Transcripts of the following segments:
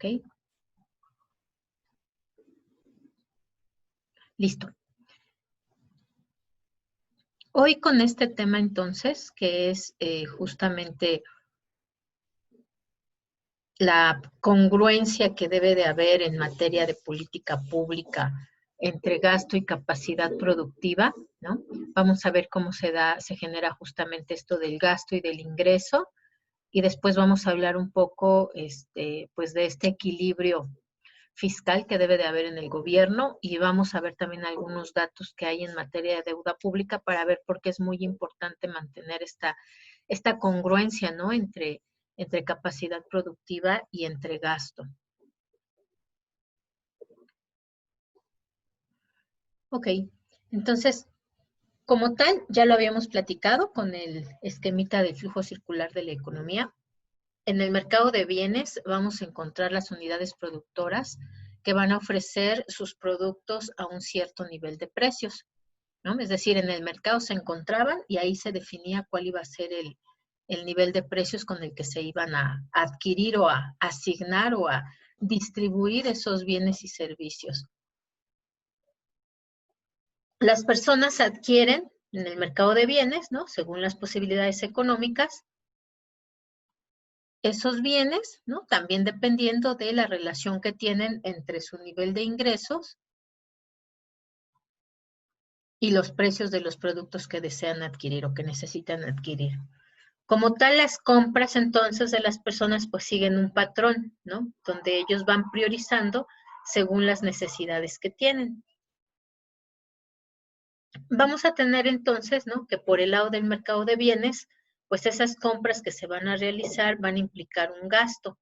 ¿ok? Listo. Hoy con este tema entonces, que es justamente la congruencia que debe de haber en materia de política pública entre gasto y capacidad productiva, ¿no? Vamos a ver cómo se genera justamente esto del gasto y del ingreso, y después vamos a hablar un poco, pues, de este equilibrio fiscal que debe de haber en el gobierno, y vamos a ver también algunos datos que hay en materia de deuda pública para ver por qué es muy importante mantener esta congruencia, ¿no? Entre capacidad productiva y entre gasto. Ok, entonces, como tal, ya lo habíamos platicado con el esquemita del flujo circular de la economía. En el mercado de bienes vamos a encontrar las unidades productoras que van a ofrecer sus productos a un cierto nivel de precios, ¿no? Es decir, en el mercado se encontraban y ahí se definía cuál iba a ser el nivel de precios con el que se iban a adquirir o a asignar o a distribuir esos bienes y servicios. Las personas adquieren en el mercado de bienes, ¿no? Según las posibilidades económicas, esos bienes, ¿no? También dependiendo de la relación que tienen entre su nivel de ingresos y los precios de los productos que desean adquirir o que necesitan adquirir. Como tal, las compras entonces de las personas pues siguen un patrón, ¿no? Donde ellos van priorizando según las necesidades que tienen. Vamos a tener entonces, ¿no? Que por el lado del mercado de bienes, pues esas compras que se van a realizar van a implicar un gasto.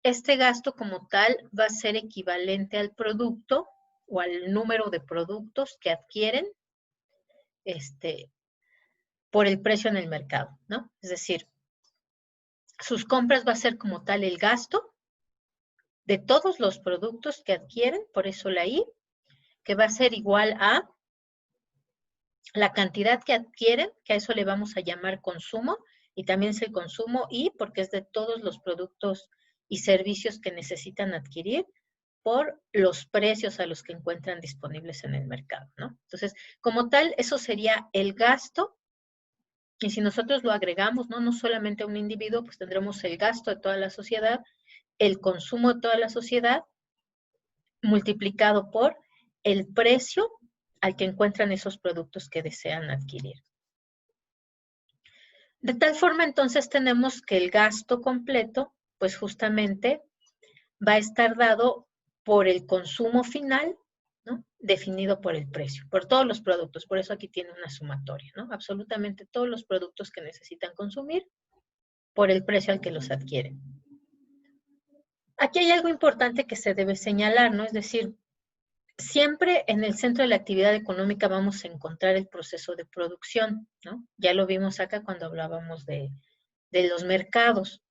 Este gasto como tal va a ser equivalente al producto o al número de productos que adquieren por el precio en el mercado, ¿no? Es decir, sus compras va a ser como tal el gasto de todos los productos que adquieren, por eso la I, que va a ser igual a la cantidad que adquieren, que a eso le vamos a llamar consumo, y también es el consumo I, porque es de todos los productos y servicios que necesitan adquirir por los precios a los que encuentran disponibles en el mercado, ¿no? Entonces, como tal, eso sería el gasto, y si nosotros lo agregamos, ¿no? No solamente a un individuo, pues tendremos el gasto de toda la sociedad, el consumo de toda la sociedad, multiplicado por el precio al que encuentran esos productos que desean adquirir. De tal forma, entonces, tenemos que el gasto completo, pues justamente va a estar dado por el consumo final, ¿no? Definido por el precio, por todos los productos. Por eso aquí tiene una sumatoria, ¿no? Absolutamente todos los productos que necesitan consumir por el precio al que los adquieren. Aquí hay algo importante que se debe señalar, ¿no? Es decir, siempre en el centro de la actividad económica vamos a encontrar el proceso de producción, ¿no? Ya lo vimos acá cuando hablábamos de los mercados.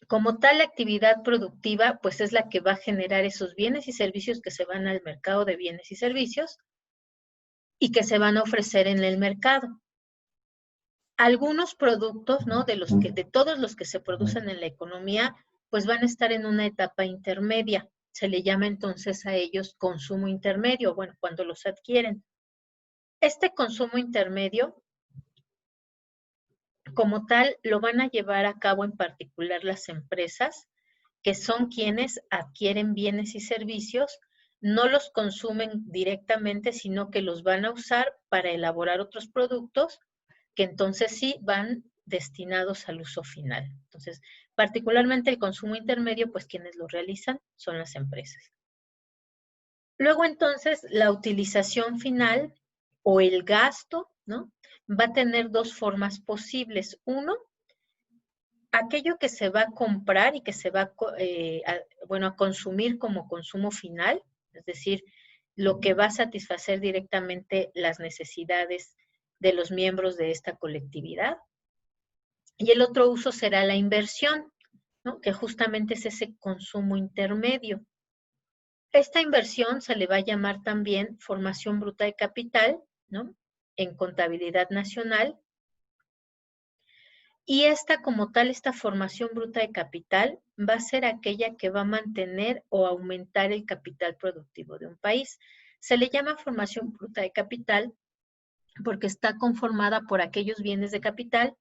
Como tal, la actividad productiva, pues es la que va a generar esos bienes y servicios que se van al mercado de bienes y servicios y que se van a ofrecer en el mercado. Algunos productos, ¿no? De todos los que se producen en la economía, pues van a estar en una etapa intermedia. Se le llama entonces a ellos consumo intermedio, bueno, cuando los adquieren. Este consumo intermedio, como tal, lo van a llevar a cabo en particular las empresas, que son quienes adquieren bienes y servicios, no los consumen directamente, sino que los van a usar para elaborar otros productos que entonces sí van destinados al uso final. Entonces, particularmente el consumo intermedio, pues quienes lo realizan son las empresas. Luego entonces la utilización final o el gasto, ¿no? Va a tener dos formas posibles. Uno, aquello que se va a comprar y que se va a consumir como consumo final, es decir, lo que va a satisfacer directamente las necesidades de los miembros de esta colectividad. Y el otro uso será la inversión, ¿no? Que justamente es ese consumo intermedio. Esta inversión se le va a llamar también formación bruta de capital, ¿no? En contabilidad nacional. Y esta como tal, esta formación bruta de capital, va a ser aquella que va a mantener o aumentar el capital productivo de un país. Se le llama formación bruta de capital porque está conformada por aquellos bienes de capital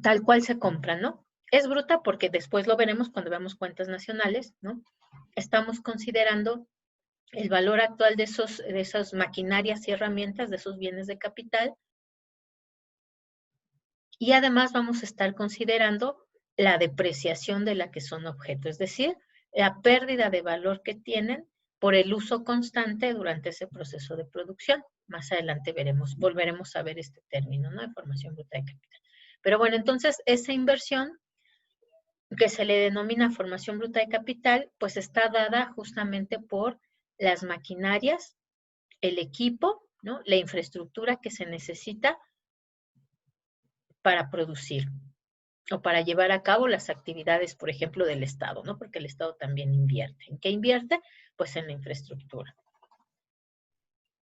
tal cual se compran, ¿no? Es bruta porque después lo veremos cuando veamos cuentas nacionales, ¿no? Estamos considerando el valor actual de esas maquinarias y herramientas, de esos bienes de capital, y además vamos a estar considerando la depreciación de la que son objeto, es decir, la pérdida de valor que tienen por el uso constante durante ese proceso de producción. Más adelante volveremos a ver este término, ¿no? De formación bruta de capital. Pero bueno, entonces esa inversión que se le denomina formación bruta de capital, pues está dada justamente por las maquinarias, el equipo, ¿no? La infraestructura que se necesita para producir o para llevar a cabo las actividades, por ejemplo, del Estado, ¿no? Porque el Estado también invierte. ¿En qué invierte? Pues en la infraestructura.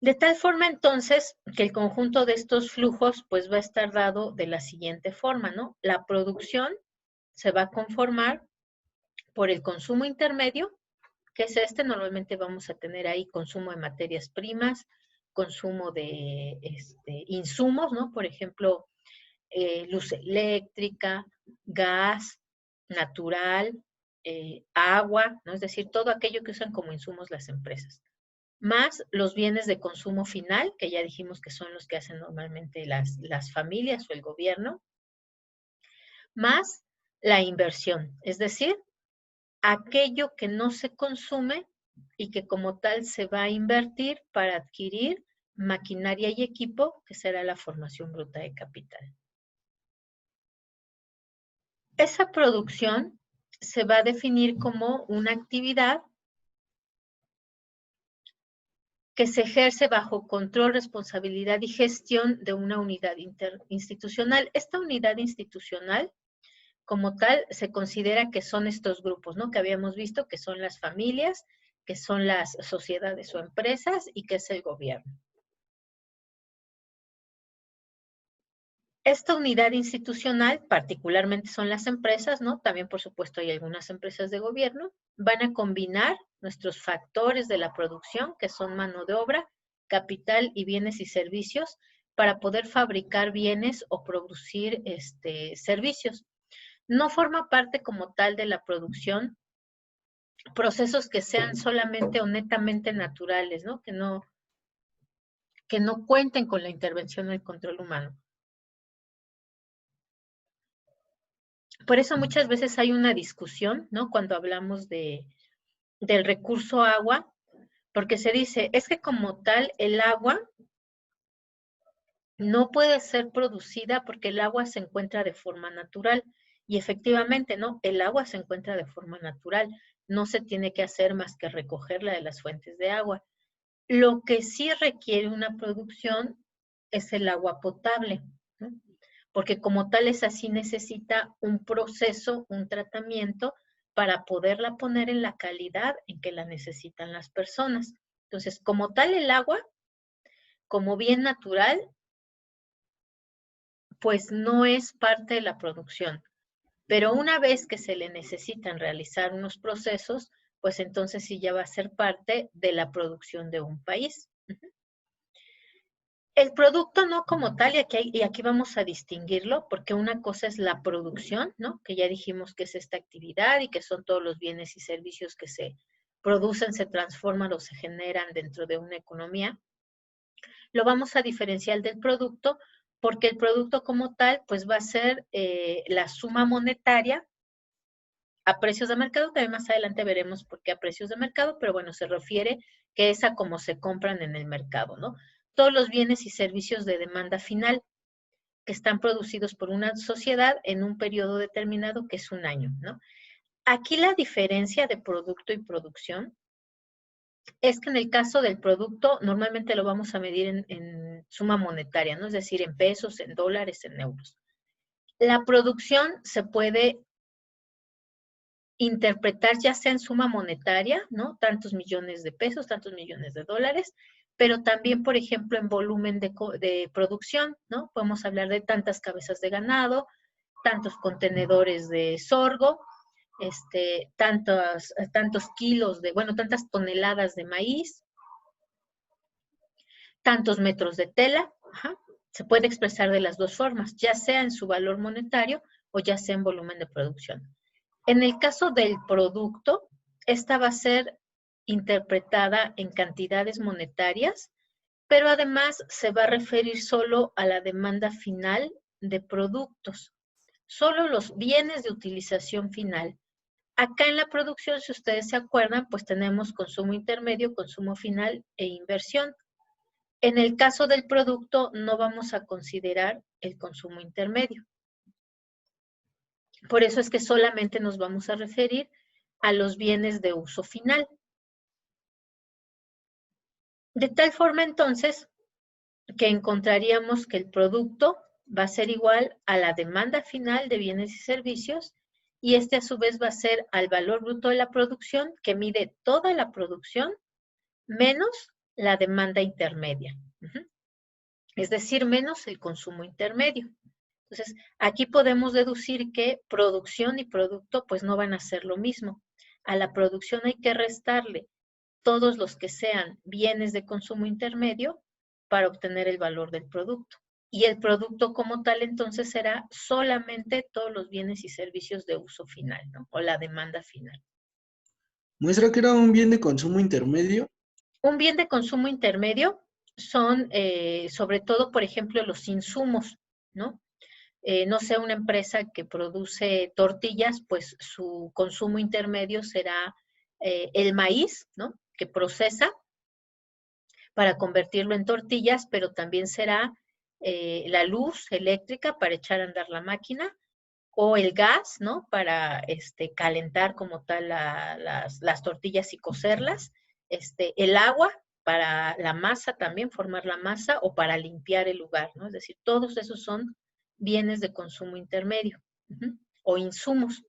De tal forma, entonces, que el conjunto de estos flujos, pues va a estar dado de la siguiente forma, ¿no? La producción se va a conformar por el consumo intermedio, que es normalmente vamos a tener ahí consumo de materias primas, consumo de insumos, ¿no? Por ejemplo, luz eléctrica, gas natural, agua, ¿no? Es decir, todo aquello que usan como insumos las empresas. Más los bienes de consumo final, que ya dijimos que son los que hacen normalmente las familias o el gobierno, más la inversión, es decir, aquello que no se consume y que como tal se va a invertir para adquirir maquinaria y equipo, que será la formación bruta de capital. Esa producción se va a definir como una actividad que se ejerce bajo control, responsabilidad y gestión de una unidad interinstitucional. Esta unidad institucional, como tal, se considera que son estos grupos, ¿no? Que habíamos visto que son las familias, que son las sociedades o empresas y que es el gobierno. Esta unidad institucional, particularmente son las empresas, ¿no? También, por supuesto, hay algunas empresas de gobierno, van a combinar nuestros factores de la producción, que son mano de obra, capital y bienes y servicios, para poder fabricar bienes o producir servicios. No forma parte como tal de la producción procesos que sean solamente o netamente naturales, ¿no? Que no cuenten con la intervención del control humano. Por eso muchas veces hay una discusión, ¿no? Cuando hablamos del recurso agua, porque se dice, es que como tal el agua no puede ser producida porque el agua se encuentra de forma natural. Y efectivamente, ¿no? El agua se encuentra de forma natural. No se tiene que hacer más que recogerla de las fuentes de agua. Lo que sí requiere una producción es el agua potable, ¿no? Porque como tal es así necesita un proceso, un tratamiento para poderla poner en la calidad en que la necesitan las personas. Entonces, como tal el agua, como bien natural, pues no es parte de la producción. Pero una vez que se le necesitan realizar unos procesos, pues entonces sí ya va a ser parte de la producción de un país. El producto no como tal, y aquí vamos a distinguirlo, porque una cosa es la producción, ¿no? Que ya dijimos que es esta actividad y que son todos los bienes y servicios que se producen, se transforman o se generan dentro de una economía. Lo vamos a diferenciar del producto, porque el producto como tal, pues va a ser la suma monetaria a precios de mercado. También más adelante veremos por qué a precios de mercado, pero bueno, se refiere que es a cómo se compran en el mercado, ¿no? Todos los bienes y servicios de demanda final que están producidos por una sociedad en un periodo determinado que es un año, ¿no? Aquí la diferencia de producto y producción es que en el caso del producto normalmente lo vamos a medir en suma monetaria, ¿no? Es decir, en pesos, en dólares, en euros. La producción se puede interpretar ya sea en suma monetaria, ¿no? Tantos millones de pesos, tantos millones de dólares, pero también, por ejemplo, en volumen de producción, ¿no? Podemos hablar de tantas cabezas de ganado, tantos contenedores de sorgo, tantos kilos tantas toneladas de maíz, tantos metros de tela. Ajá. Se puede expresar de las dos formas, ya sea en su valor monetario o ya sea en volumen de producción. En el caso del producto, esta va a ser interpretada en cantidades monetarias, pero además se va a referir solo a la demanda final de productos, solo los bienes de utilización final. Acá en la producción, si ustedes se acuerdan, pues tenemos consumo intermedio, consumo final e inversión. En el caso del producto, no vamos a considerar el consumo intermedio. Por eso es que solamente nos vamos a referir a los bienes de uso final. De tal forma, entonces, que encontraríamos que el producto va a ser igual a la demanda final de bienes y servicios, y a su vez va a ser al valor bruto de la producción, que mide toda la producción, menos la demanda intermedia. Es decir, menos el consumo intermedio. Entonces, aquí podemos deducir que producción y producto pues no van a ser lo mismo. A la producción hay que restarle todos los que sean bienes de consumo intermedio para obtener el valor del producto. Y el producto como tal entonces será solamente todos los bienes y servicios de uso final, ¿no? O la demanda final. ¿Muestra que era un bien de consumo intermedio? Un bien de consumo intermedio son sobre todo, por ejemplo, los insumos, ¿no? No sé, una empresa que produce tortillas, pues su consumo intermedio será el maíz, ¿no? Que procesa para convertirlo en tortillas, pero también será la luz eléctrica para echar a andar la máquina, o el gas, ¿no? Para calentar como tal las tortillas y cocerlas, el agua para la masa también, formar la masa, o para limpiar el lugar, ¿no? Es decir, todos esos son bienes de consumo intermedio, o insumos.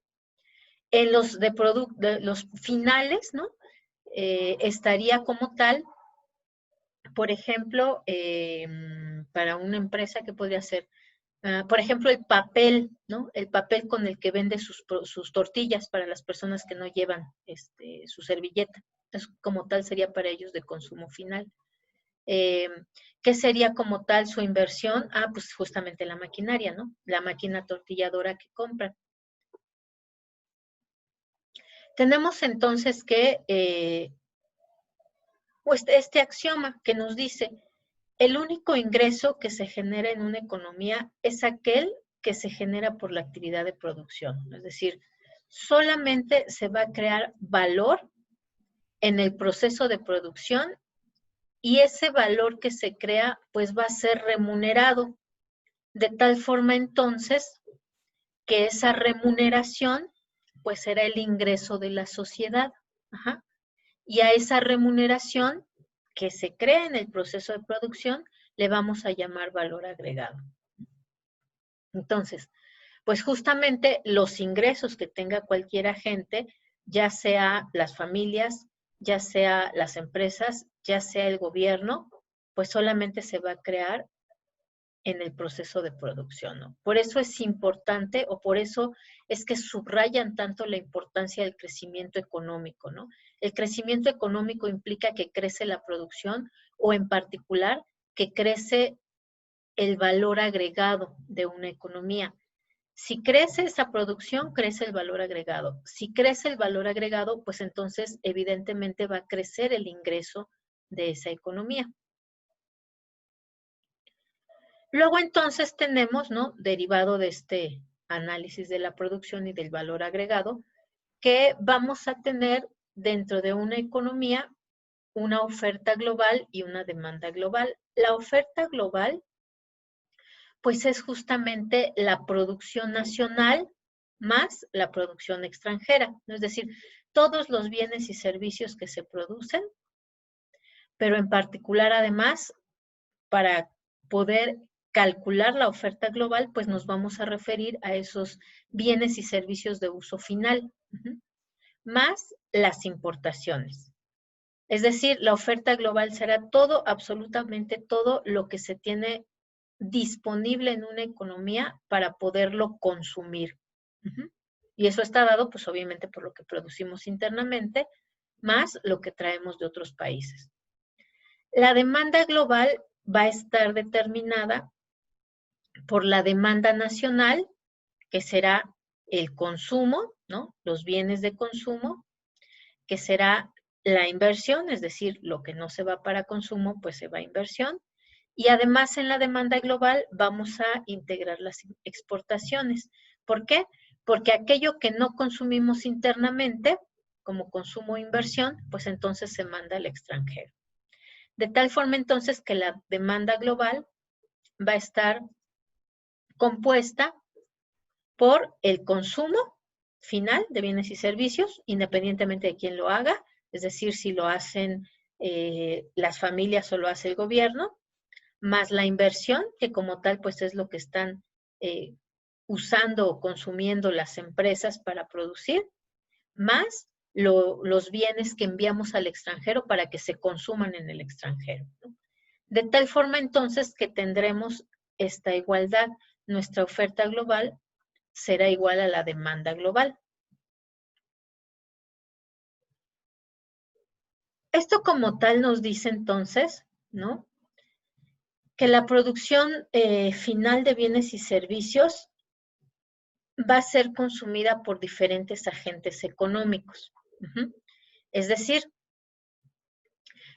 En los los finales, ¿no? Estaría como tal, por ejemplo, para una empresa que podría ser, por ejemplo, el papel, ¿no? El papel con el que vende sus tortillas para las personas que no llevan su servilleta. Es como tal sería para ellos de consumo final. ¿Qué sería como tal su inversión? Pues justamente la maquinaria, ¿no? La máquina tortilladora que compran. Tenemos entonces que, pues este axioma que nos dice, el único ingreso que se genera en una economía es aquel que se genera por la actividad de producción. Es decir, solamente se va a crear valor en el proceso de producción, y ese valor que se crea pues va a ser remunerado, de tal forma entonces que esa remuneración pues será el ingreso de la sociedad. Ajá. Y a esa remuneración que se crea en el proceso de producción le vamos a llamar valor agregado. Entonces, pues justamente los ingresos que tenga cualquier agente, ya sea las familias, ya sea las empresas, ya sea el gobierno, pues solamente se va a crear en el proceso de producción, ¿no? Por eso es importante, o por eso es que subrayan tanto la importancia del crecimiento económico, ¿no? El crecimiento económico implica que crece la producción, o en particular que crece el valor agregado de una economía. Si crece esa producción, crece el valor agregado. Si crece el valor agregado, pues entonces evidentemente va a crecer el ingreso de esa economía. Luego entonces tenemos, ¿no? Derivado de este análisis de la producción y del valor agregado, que vamos a tener dentro de una economía una oferta global y una demanda global. La oferta global, pues es justamente la producción nacional más la producción extranjera, ¿no? Es decir, todos los bienes y servicios que se producen, pero en particular además, para poder calcular la oferta global, pues nos vamos a referir a esos bienes y servicios de uso final, más las importaciones. Es decir, la oferta global será todo, absolutamente todo lo que se tiene disponible en una economía para poderlo consumir. Y eso está dado, pues obviamente, por lo que producimos internamente, más lo que traemos de otros países. La demanda global va a estar determinada por la demanda nacional, que será el consumo, ¿no? Los bienes de consumo, que será la inversión, es decir, lo que no se va para consumo, pues se va a inversión. Y además en la demanda global vamos a integrar las exportaciones. ¿Por qué? Porque aquello que no consumimos internamente, como consumo e inversión, pues entonces se manda al extranjero. De tal forma entonces que la demanda global va a estar compuesta por el consumo final de bienes y servicios, independientemente de quién lo haga, es decir, si lo hacen las familias o lo hace el gobierno, más la inversión, que como tal pues es lo que están usando o consumiendo las empresas para producir, más los bienes que enviamos al extranjero para que se consuman en el extranjero, ¿no? De tal forma entonces que tendremos esta igualdad. Nuestra oferta global será igual a la demanda global. Esto como tal nos dice entonces, ¿no? Que la producción final de bienes y servicios va a ser consumida por diferentes agentes económicos. Es decir,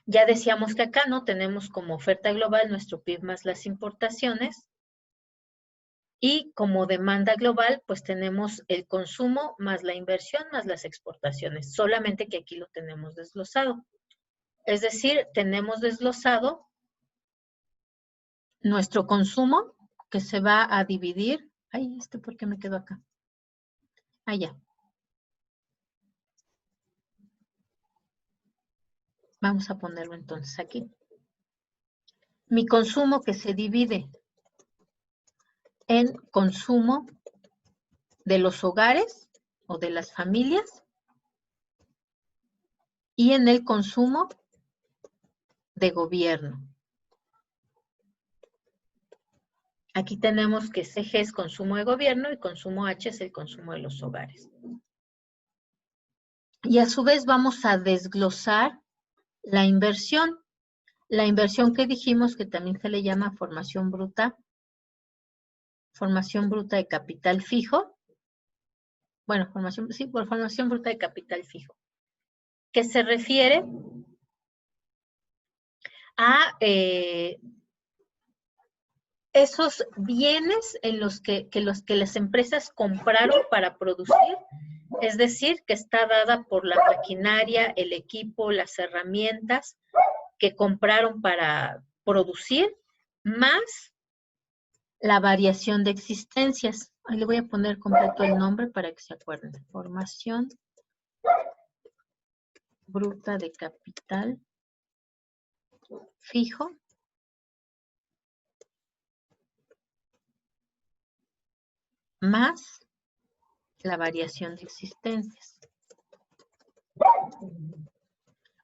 ya decíamos que acá no tenemos como oferta global nuestro PIB más las importaciones, y como demanda global, pues tenemos el consumo más la inversión más las exportaciones, solamente que aquí lo tenemos desglosado. Es decir, tenemos desglosado nuestro consumo, que se va a dividir. Ay, ¿por qué me quedo acá? Ya. Vamos a ponerlo entonces aquí. Mi consumo que se divide en consumo de los hogares o de las familias y en el consumo de gobierno. Aquí tenemos que CG es consumo de gobierno y consumo H es el consumo de los hogares. Y a su vez vamos a desglosar la inversión. La inversión que dijimos que también se le llama formación bruta de capital fijo. Bueno, formación bruta de capital fijo, que se refiere a esos bienes en los que las empresas compraron para producir, es decir, que está dada por la maquinaria, el equipo, las herramientas que compraron para producir, más la variación de existencias. Ahí le voy a poner completo el nombre para que se acuerden. Formación bruta de capital fijo más la variación de existencias.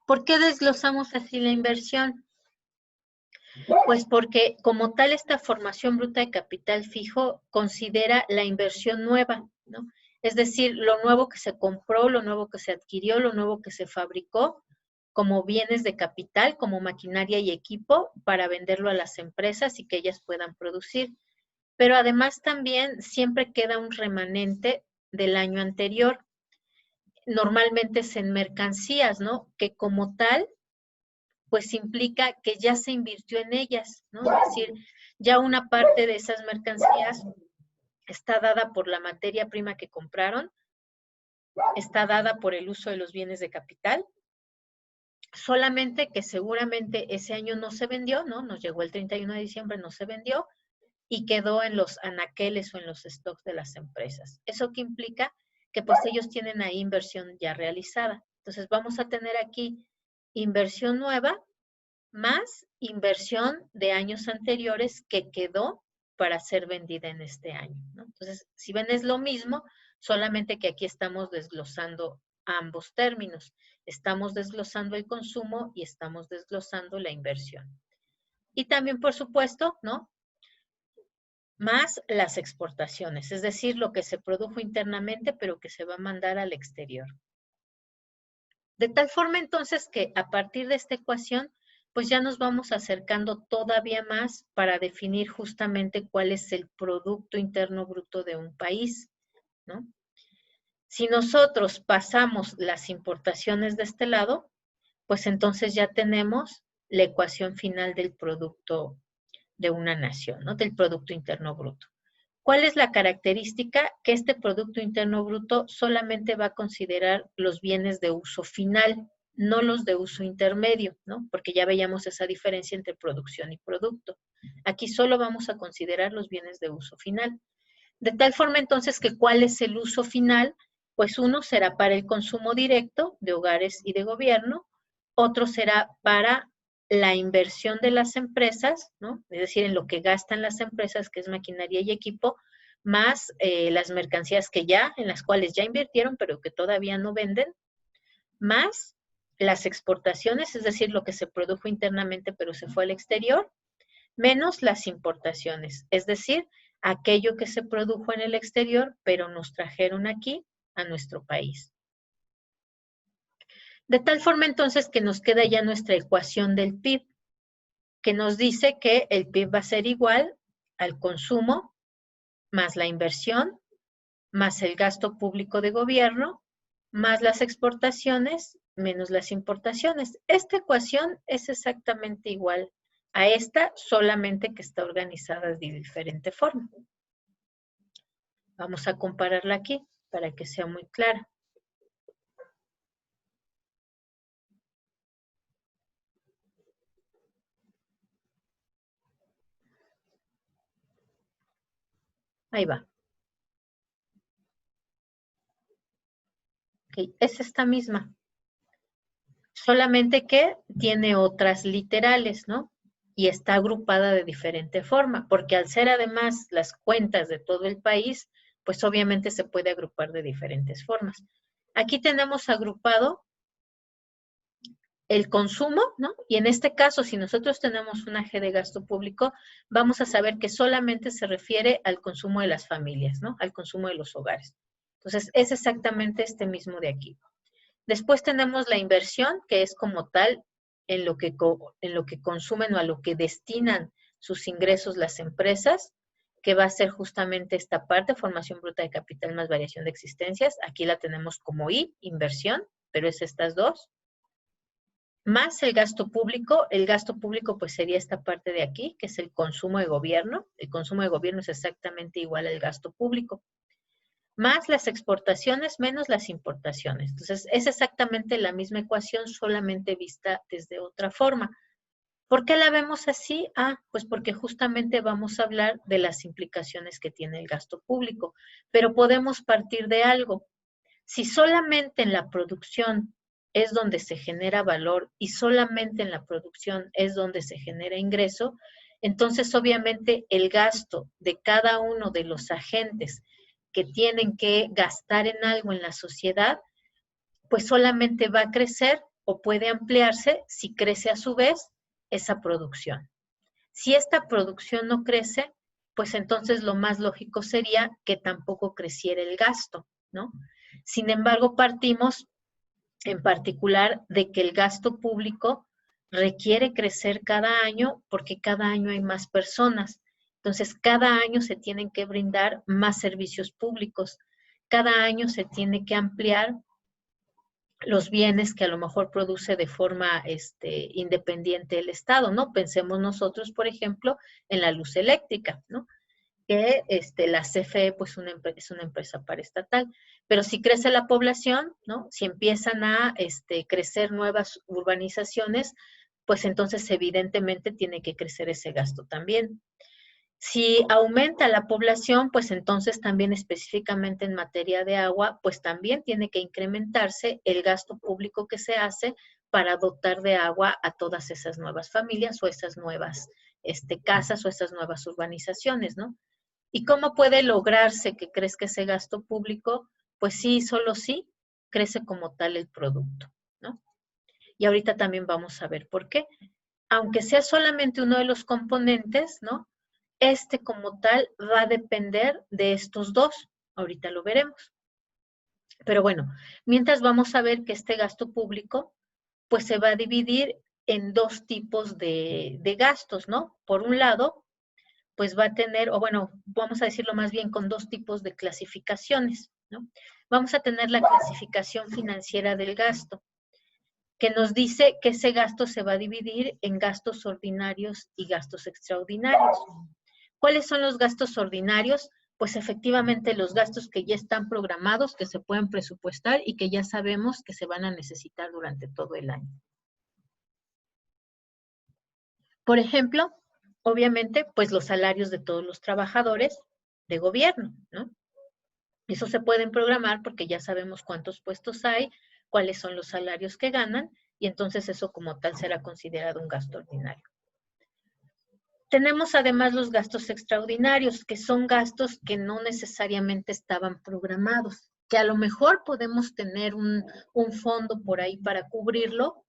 ¿Por qué desglosamos así la inversión? Pues porque como tal esta formación bruta de capital fijo considera la inversión nueva, ¿no? Es decir, lo nuevo que se compró, lo nuevo que se adquirió, lo nuevo que se fabricó como bienes de capital, como maquinaria y equipo para venderlo a las empresas y que ellas puedan producir. Pero además también siempre queda un remanente del año anterior. Normalmente es en mercancías, ¿no? Que como tal, pues implica que ya se invirtió en ellas, ¿no? Es decir, ya una parte de esas mercancías está dada por la materia prima que compraron, está dada por el uso de los bienes de capital, solamente que seguramente ese año no se vendió, ¿no? Nos llegó el 31 de diciembre, no se vendió y quedó en los anaqueles o en los stocks de las empresas. ¿Eso qué implica? Que pues ellos tienen ahí inversión ya realizada. Entonces vamos a tener aquí inversión nueva más inversión de años anteriores que quedó para ser vendida en este año, ¿no? Entonces, si ven es lo mismo, solamente que aquí estamos desglosando ambos términos. Estamos desglosando el consumo y estamos desglosando la inversión. Y también, por supuesto, ¿no? Más las exportaciones, es decir, lo que se produjo internamente, pero que se va a mandar al exterior. De tal forma, entonces, que a partir de esta ecuación, pues ya nos vamos acercando todavía más para definir justamente cuál es el Producto Interno Bruto de un país, ¿no? Si nosotros pasamos las importaciones de este lado, pues entonces ya tenemos la ecuación final del producto de una nación, ¿no? Del Producto Interno Bruto. ¿Cuál es la característica? Que este Producto Interno Bruto solamente va a considerar los bienes de uso final, no los de uso intermedio, ¿no? Porque ya veíamos esa diferencia entre producción y producto. Aquí solo vamos a considerar los bienes de uso final. De tal forma entonces que ¿cuál es el uso final? Pues uno será para el consumo directo de hogares y de gobierno, otro será para la inversión de las empresas, ¿no? Es decir, en lo que gastan las empresas, que es maquinaria y equipo, más las mercancías en las cuales ya invirtieron, pero que todavía no venden, más las exportaciones, es decir, lo que se produjo internamente, pero se fue al exterior, menos las importaciones, es decir, aquello que se produjo en el exterior, pero nos trajeron aquí a nuestro país. De tal forma entonces que nos queda ya nuestra ecuación del PIB, que nos dice que el PIB va a ser igual al consumo más la inversión, más el gasto público de gobierno, más las exportaciones, menos las importaciones. Esta ecuación es exactamente igual a esta, solamente que está organizada de diferente forma. Vamos a compararla aquí para que sea muy clara. Ahí va. Okay, es esta misma. Solamente que tiene otras literales, ¿no? Y está agrupada de diferente forma, porque al ser además las cuentas de todo el país, pues obviamente se puede agrupar de diferentes formas. Aquí tenemos agrupado el consumo, ¿no? Y en este caso, si nosotros tenemos un eje de gasto público, vamos a saber que solamente se refiere al consumo de las familias, ¿no? Al consumo de los hogares. Entonces, es exactamente este mismo de aquí. Después tenemos la inversión, que es como tal en lo que consumen o a lo que destinan sus ingresos las empresas, que va a ser justamente esta parte, formación bruta de capital más variación de existencias. Aquí la tenemos como I, inversión, pero es estas dos. Más el gasto público pues sería esta parte de aquí, que es el consumo de gobierno. El consumo de gobierno es exactamente igual al gasto público. Más las exportaciones, menos las importaciones. Entonces, es exactamente la misma ecuación, solamente vista desde otra forma. ¿Por qué la vemos así? Pues porque justamente vamos a hablar de las implicaciones que tiene el gasto público, pero podemos partir de algo. Si solamente en la producción es donde se genera valor y solamente en la producción es donde se genera ingreso, entonces obviamente el gasto de cada uno de los agentes que tienen que gastar en algo en la sociedad, pues solamente va a crecer o puede ampliarse si crece a su vez esa producción. Si esta producción no crece, pues entonces lo más lógico sería que tampoco creciera el gasto, ¿no? Sin embargo, partimos en particular de que el gasto público requiere crecer cada año porque cada año hay más personas. Entonces, cada año se tienen que brindar más servicios públicos. Cada año se tiene que ampliar los bienes que a lo mejor produce de forma independiente el Estado, ¿no? Pensemos nosotros, por ejemplo, en la luz eléctrica, ¿no? Que la CFE pues es una empresa paraestatal, pero si crece la población, ¿no? Si empiezan a crecer nuevas urbanizaciones, pues entonces evidentemente tiene que crecer ese gasto también. Si aumenta la población, pues entonces también específicamente en materia de agua, pues también tiene que incrementarse el gasto público que se hace para dotar de agua a todas esas nuevas familias o esas nuevas casas o esas nuevas urbanizaciones, ¿no? ¿Y cómo puede lograrse que crezca ese gasto público? Pues sí, solo sí, crece como tal el producto, ¿no? Y ahorita también vamos a ver por qué. Aunque sea solamente uno de los componentes, ¿no? Este como tal va a depender de estos dos. Ahorita lo veremos. Pero bueno, mientras vamos a ver que este gasto público, pues se va a dividir en dos tipos de gastos, ¿no? Por un lado, pues va a tener, o bueno, vamos a decirlo más bien con dos tipos de clasificaciones, ¿no? Vamos a tener la clasificación financiera del gasto, que nos dice que ese gasto se va a dividir en gastos ordinarios y gastos extraordinarios. ¿Cuáles son los gastos ordinarios? Pues efectivamente los gastos que ya están programados, que se pueden presupuestar y que ya sabemos que se van a necesitar durante todo el año. Por ejemplo, obviamente, pues los salarios de todos los trabajadores de gobierno, ¿no? Eso se pueden programar porque ya sabemos cuántos puestos hay, cuáles son los salarios que ganan, y entonces eso como tal será considerado un gasto ordinario. Tenemos además los gastos extraordinarios, que son gastos que no necesariamente estaban programados, que a lo mejor podemos tener un fondo por ahí para cubrirlo,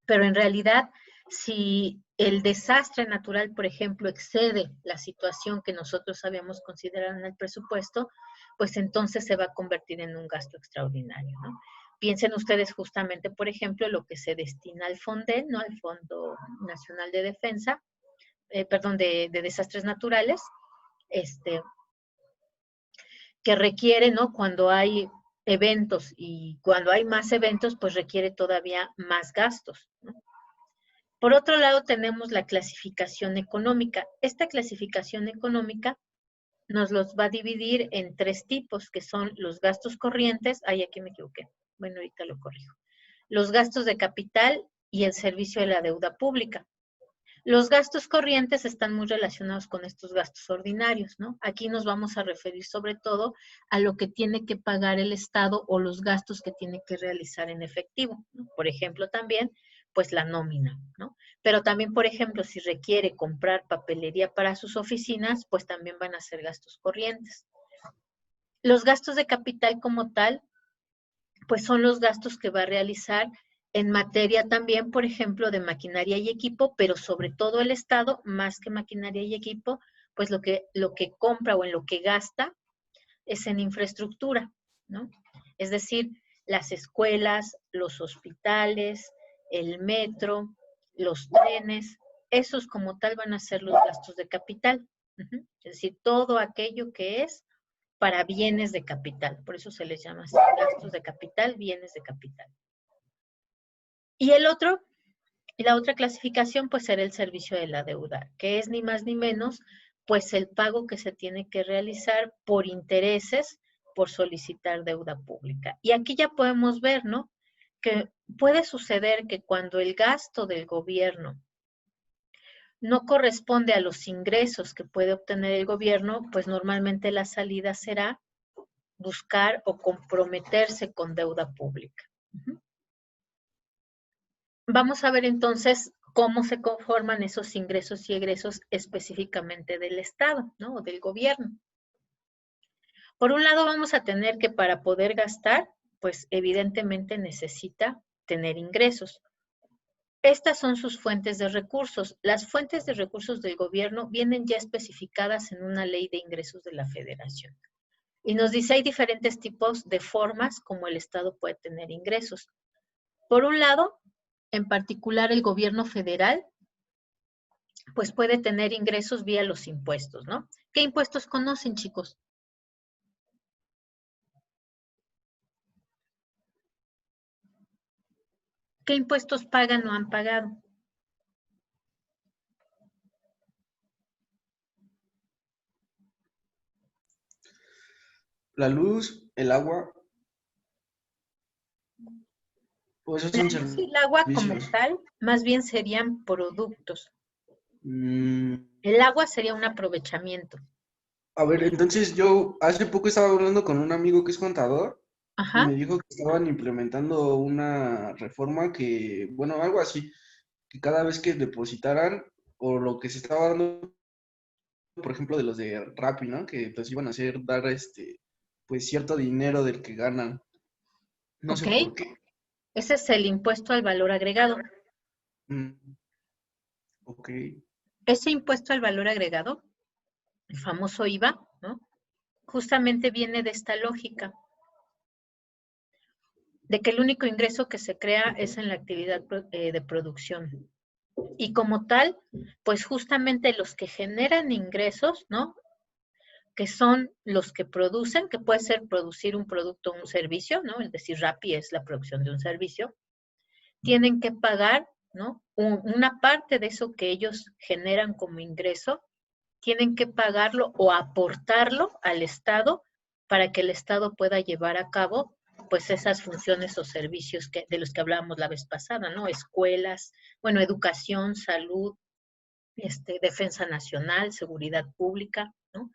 pero en realidad si el desastre natural, por ejemplo, excede la situación que nosotros habíamos considerado en el presupuesto, pues entonces se va a convertir en un gasto extraordinario, ¿no? Piensen ustedes justamente, por ejemplo, lo que se destina al FONDE, ¿no? Al Fondo Nacional de Defensa, de desastres naturales, que requiere, ¿no? Cuando hay eventos y cuando hay más eventos, pues requiere todavía más gastos, ¿no? Por otro lado, tenemos la clasificación económica. Esta clasificación económica nos los va a dividir en tres tipos, que son los gastos corrientes, aquí me equivoqué, bueno, ahorita lo corrijo, los gastos de capital y el servicio de la deuda pública. Los gastos corrientes están muy relacionados con estos gastos ordinarios, ¿no? Aquí nos vamos a referir sobre todo a lo que tiene que pagar el Estado o los gastos que tiene que realizar en efectivo, ¿no? Por ejemplo, también, pues la nómina, ¿no? Pero también, por ejemplo, si requiere comprar papelería para sus oficinas, pues también van a ser gastos corrientes. Los gastos de capital como tal, pues son los gastos que va a realizar en materia también, por ejemplo, de maquinaria y equipo, pero sobre todo el Estado, más que maquinaria y equipo, pues lo que compra o en lo que gasta es en infraestructura, ¿no? Es decir, las escuelas, los hospitales, el metro, los trenes, esos como tal van a ser los gastos de capital. Es decir, todo aquello que es para bienes de capital, por eso se les llama así, gastos de capital, bienes de capital. Y la otra clasificación pues será el servicio de la deuda, que es ni más ni menos pues el pago que se tiene que realizar por intereses por solicitar deuda pública. Y aquí ya podemos ver, ¿no? Que puede suceder que cuando el gasto del gobierno no corresponde a los ingresos que puede obtener el gobierno, pues normalmente la salida será buscar o comprometerse con deuda pública. Vamos a ver entonces cómo se conforman esos ingresos y egresos específicamente del Estado, ¿no? O del gobierno. Por un lado vamos a tener que para poder gastar, pues evidentemente necesita tener ingresos. Estas son sus fuentes de recursos. Las fuentes de recursos del gobierno vienen ya especificadas en una ley de ingresos de la Federación. Y nos dice, hay diferentes tipos de formas como el Estado puede tener ingresos. Por un lado, en particular el gobierno federal, pues puede tener ingresos vía los impuestos, ¿no? ¿Qué impuestos conocen, chicos? ¿Qué impuestos pagan o han pagado? La luz, el agua, pues esos La son luz y el agua como servicios. tal, más bien serían productos. Mm, El agua sería un aprovechamiento. a ver, entonces yo hace poco estaba hablando con un amigo que es contador y Ajá. me dijo que estaban implementando una reforma que, bueno, algo así, que cada vez que depositaran o lo que se estaba dando, por ejemplo, de los de Rappi, ¿no? Que pues iban a hacer dar pues cierto dinero del que ganan. No ¿Ok? sé por qué. Ese es el impuesto al valor agregado. Mm, ok. Ese impuesto al valor agregado, el famoso IVA, ¿no? Justamente viene de esta lógica, de que el único ingreso que se crea es en la actividad de producción. Y como tal, pues justamente los que generan ingresos, ¿no? Que son los que producen, que puede ser producir un producto o un servicio, ¿no? Es decir, Rappi es la producción de un servicio, tienen que pagar, ¿no? Una parte de eso que ellos generan como ingreso, tienen que pagarlo o aportarlo al Estado para que el Estado pueda llevar a cabo pues esas funciones o servicios de los que hablábamos la vez pasada, ¿no? Escuelas, bueno, educación, salud, defensa nacional, seguridad pública, ¿no?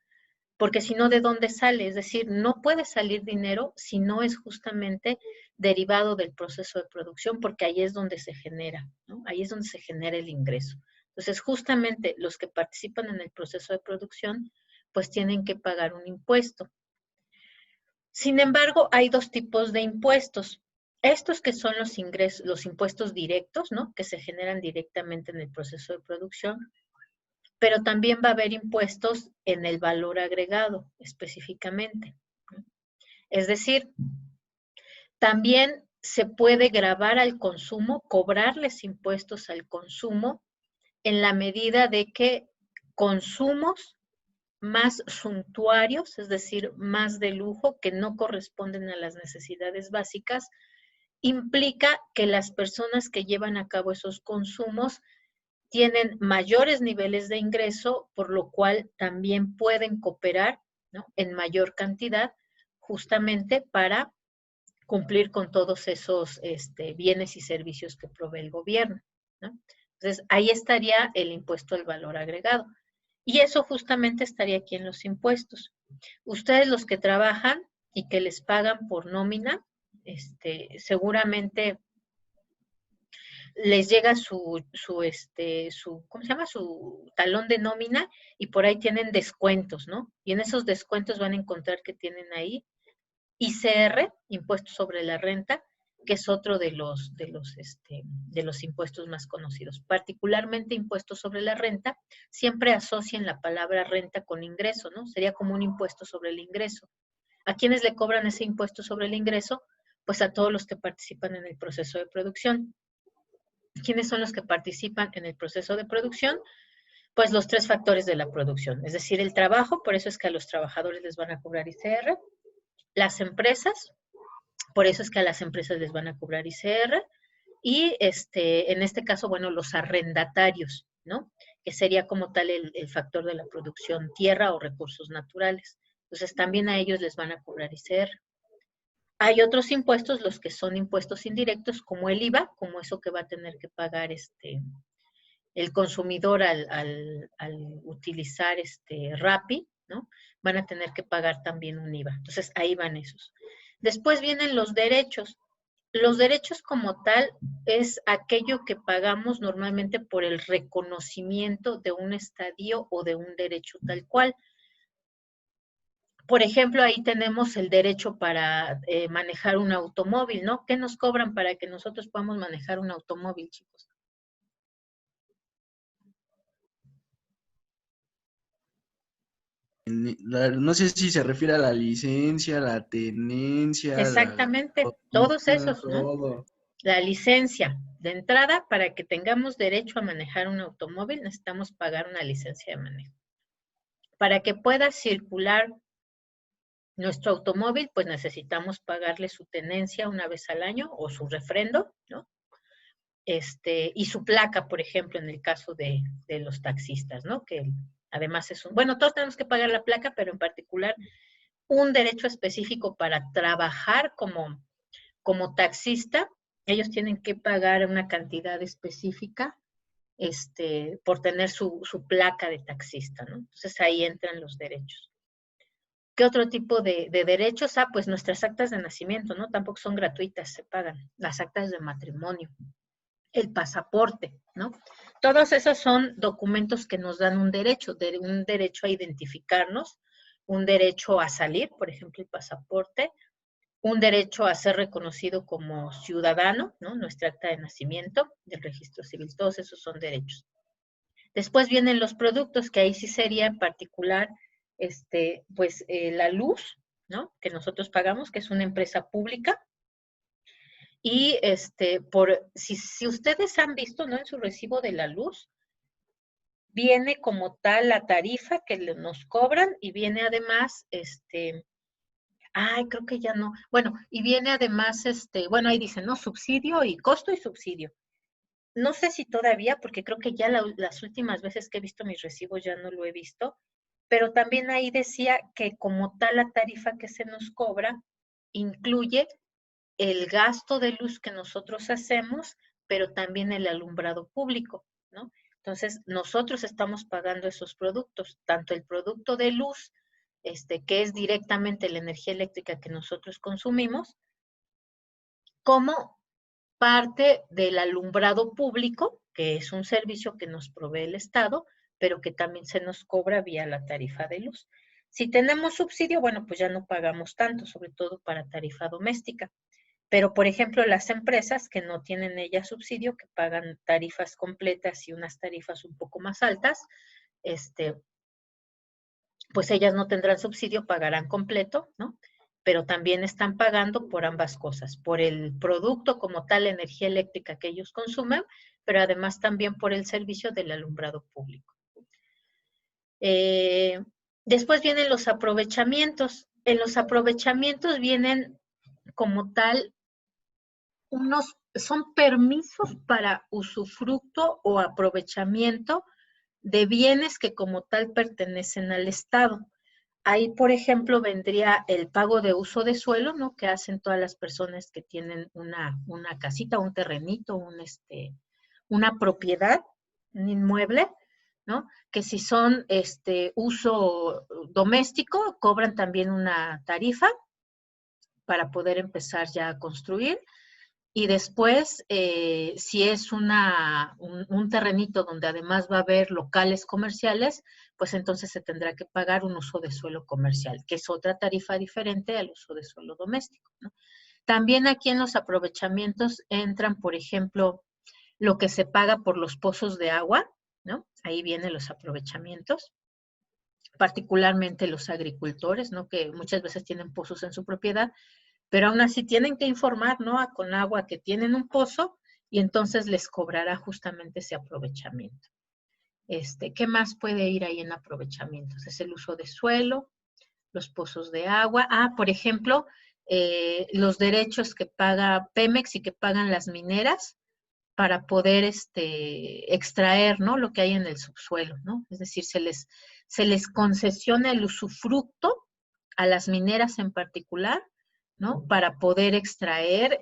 Porque si no, ¿de dónde sale? Es decir, no puede salir dinero si no es justamente derivado del proceso de producción, porque ahí es donde se genera, ¿no? Ahí es donde se genera el ingreso. Entonces, justamente los que participan en el proceso de producción, pues tienen que pagar un impuesto. Sin embargo, hay dos tipos de impuestos. Estos que son los ingresos, los impuestos directos, ¿no? Que se generan directamente en el proceso de producción, pero también va a haber impuestos en el valor agregado específicamente. Es decir, también se puede gravar al consumo, cobrarles impuestos al consumo en la medida de que consumos más suntuarios, es decir, más de lujo, que no corresponden a las necesidades básicas, implica que las personas que llevan a cabo esos consumos tienen mayores niveles de ingreso, por lo cual también pueden cooperar, ¿no? En mayor cantidad, justamente para cumplir con todos esos bienes y servicios que provee el gobierno, ¿no? Entonces, ahí estaría el impuesto al valor agregado. Y eso justamente estaría aquí en los impuestos. Ustedes los que trabajan y que les pagan por nómina, seguramente les llega ¿cómo se llama? Su talón de nómina y por ahí tienen descuentos, ¿no? Y en esos descuentos van a encontrar que tienen ahí ICR, impuesto sobre la renta, que es otro de los impuestos más conocidos. Particularmente impuestos sobre la renta, siempre asocian la palabra renta con ingreso, ¿no? Sería como un impuesto sobre el ingreso. ¿A quiénes le cobran ese impuesto sobre el ingreso? Pues a todos los que participan en el proceso de producción. ¿Quiénes son los que participan en el proceso de producción? Pues los tres factores de la producción, es decir, el trabajo, por eso es que a los trabajadores les van a cobrar ICR, las empresas, por eso es que a las empresas les van a cobrar ICR, y en este caso, bueno, los arrendatarios, ¿no? Que sería como tal el factor de la producción, tierra o recursos naturales. Entonces, también a ellos les van a cobrar ICR. Hay otros impuestos, los que son impuestos indirectos, como el IVA, como eso que va a tener que pagar el consumidor al utilizar Rappi, ¿no? Van a tener que pagar también un IVA. Entonces, ahí van esos. Después vienen los derechos. Los derechos como tal es aquello que pagamos normalmente por el reconocimiento de un estadio o de un derecho tal cual. Por ejemplo, ahí tenemos el derecho para manejar un automóvil, ¿no? ¿Qué nos cobran para que nosotros podamos manejar un automóvil, chicos? No sé si se refiere a la licencia, la tenencia, la Exactamente, todos gasolina, esos, ¿no? todo. La licencia de entrada, para que tengamos derecho a manejar un automóvil, necesitamos pagar una licencia de manejo. Para que pueda circular nuestro automóvil, pues necesitamos pagarle su tenencia una vez al año o su refrendo, ¿no? Y su placa, por ejemplo, en el caso de los taxistas, ¿no? Que además es bueno, todos tenemos que pagar la placa, pero en particular un derecho específico para trabajar como taxista, ellos tienen que pagar una cantidad específica por tener su placa de taxista, ¿no? Entonces ahí entran los derechos. ¿Qué otro tipo de derechos? Pues nuestras actas de nacimiento, ¿no? Tampoco son gratuitas, se pagan. Las actas de matrimonio, el pasaporte, ¿no? Todos esos son documentos que nos dan un derecho a identificarnos, un derecho a salir, por ejemplo, el pasaporte, un derecho a ser reconocido como ciudadano, ¿no? Nuestra acta de nacimiento, del registro civil, todos esos son derechos. Después vienen los productos, que ahí sí sería en particular, pues la luz, ¿no? Que nosotros pagamos, que es una empresa pública. Y si ustedes han visto, ¿no? En su recibo de la luz, viene como tal la tarifa que nos cobran y viene además, creo que ya no. Bueno, y viene además, bueno, ahí dice, ¿no? Subsidio y costo y subsidio. No sé si todavía, porque creo que ya las últimas veces que he visto mis recibos ya no lo he visto, pero también ahí decía que como tal la tarifa que se nos cobra incluye el gasto de luz que nosotros hacemos, pero también el alumbrado público, ¿no? Entonces, nosotros estamos pagando esos productos, tanto el producto de luz, que es directamente la energía eléctrica que nosotros consumimos, como parte del alumbrado público, que es un servicio que nos provee el Estado, pero que también se nos cobra vía la tarifa de luz. Si tenemos subsidio, bueno, pues ya no pagamos tanto, sobre todo para tarifa doméstica. Pero, por ejemplo, las empresas que no tienen ellas subsidio, que pagan tarifas completas y unas tarifas un poco más altas, pues ellas no tendrán subsidio, pagarán completo, ¿no? Pero también están pagando por ambas cosas, por el producto como tal, la energía eléctrica que ellos consumen, pero además también por el servicio del alumbrado público. Después vienen los aprovechamientos. En los aprovechamientos vienen como tal son permisos para usufructo o aprovechamiento de bienes que como tal pertenecen al Estado. Ahí, por ejemplo, vendría el pago de uso de suelo, ¿no? Que hacen todas las personas que tienen una casita, un terrenito, una propiedad, un inmueble, ¿no? Que si son uso doméstico, cobran también una tarifa para poder empezar ya a construir. Y después, si es un terrenito donde además va a haber locales comerciales, pues entonces se tendrá que pagar un uso de suelo comercial, que es otra tarifa diferente al uso de suelo doméstico, ¿no? También aquí en los aprovechamientos entran, por ejemplo, lo que se paga por los pozos de agua, ¿no? Ahí vienen los aprovechamientos, particularmente los agricultores, ¿no? Que muchas veces tienen pozos en su propiedad, pero aún así tienen que informar, ¿no? A Conagua que tienen un pozo y entonces les cobrará justamente ese aprovechamiento. ¿Qué más puede ir ahí en aprovechamientos? Es el uso de suelo, los pozos de agua. Por ejemplo, los derechos que paga Pemex y que pagan las mineras para poder extraer, ¿no? Lo que hay en el subsuelo, ¿no? Es decir, se les concesiona el usufructo a las mineras en particular, ¿no? Para poder extraer,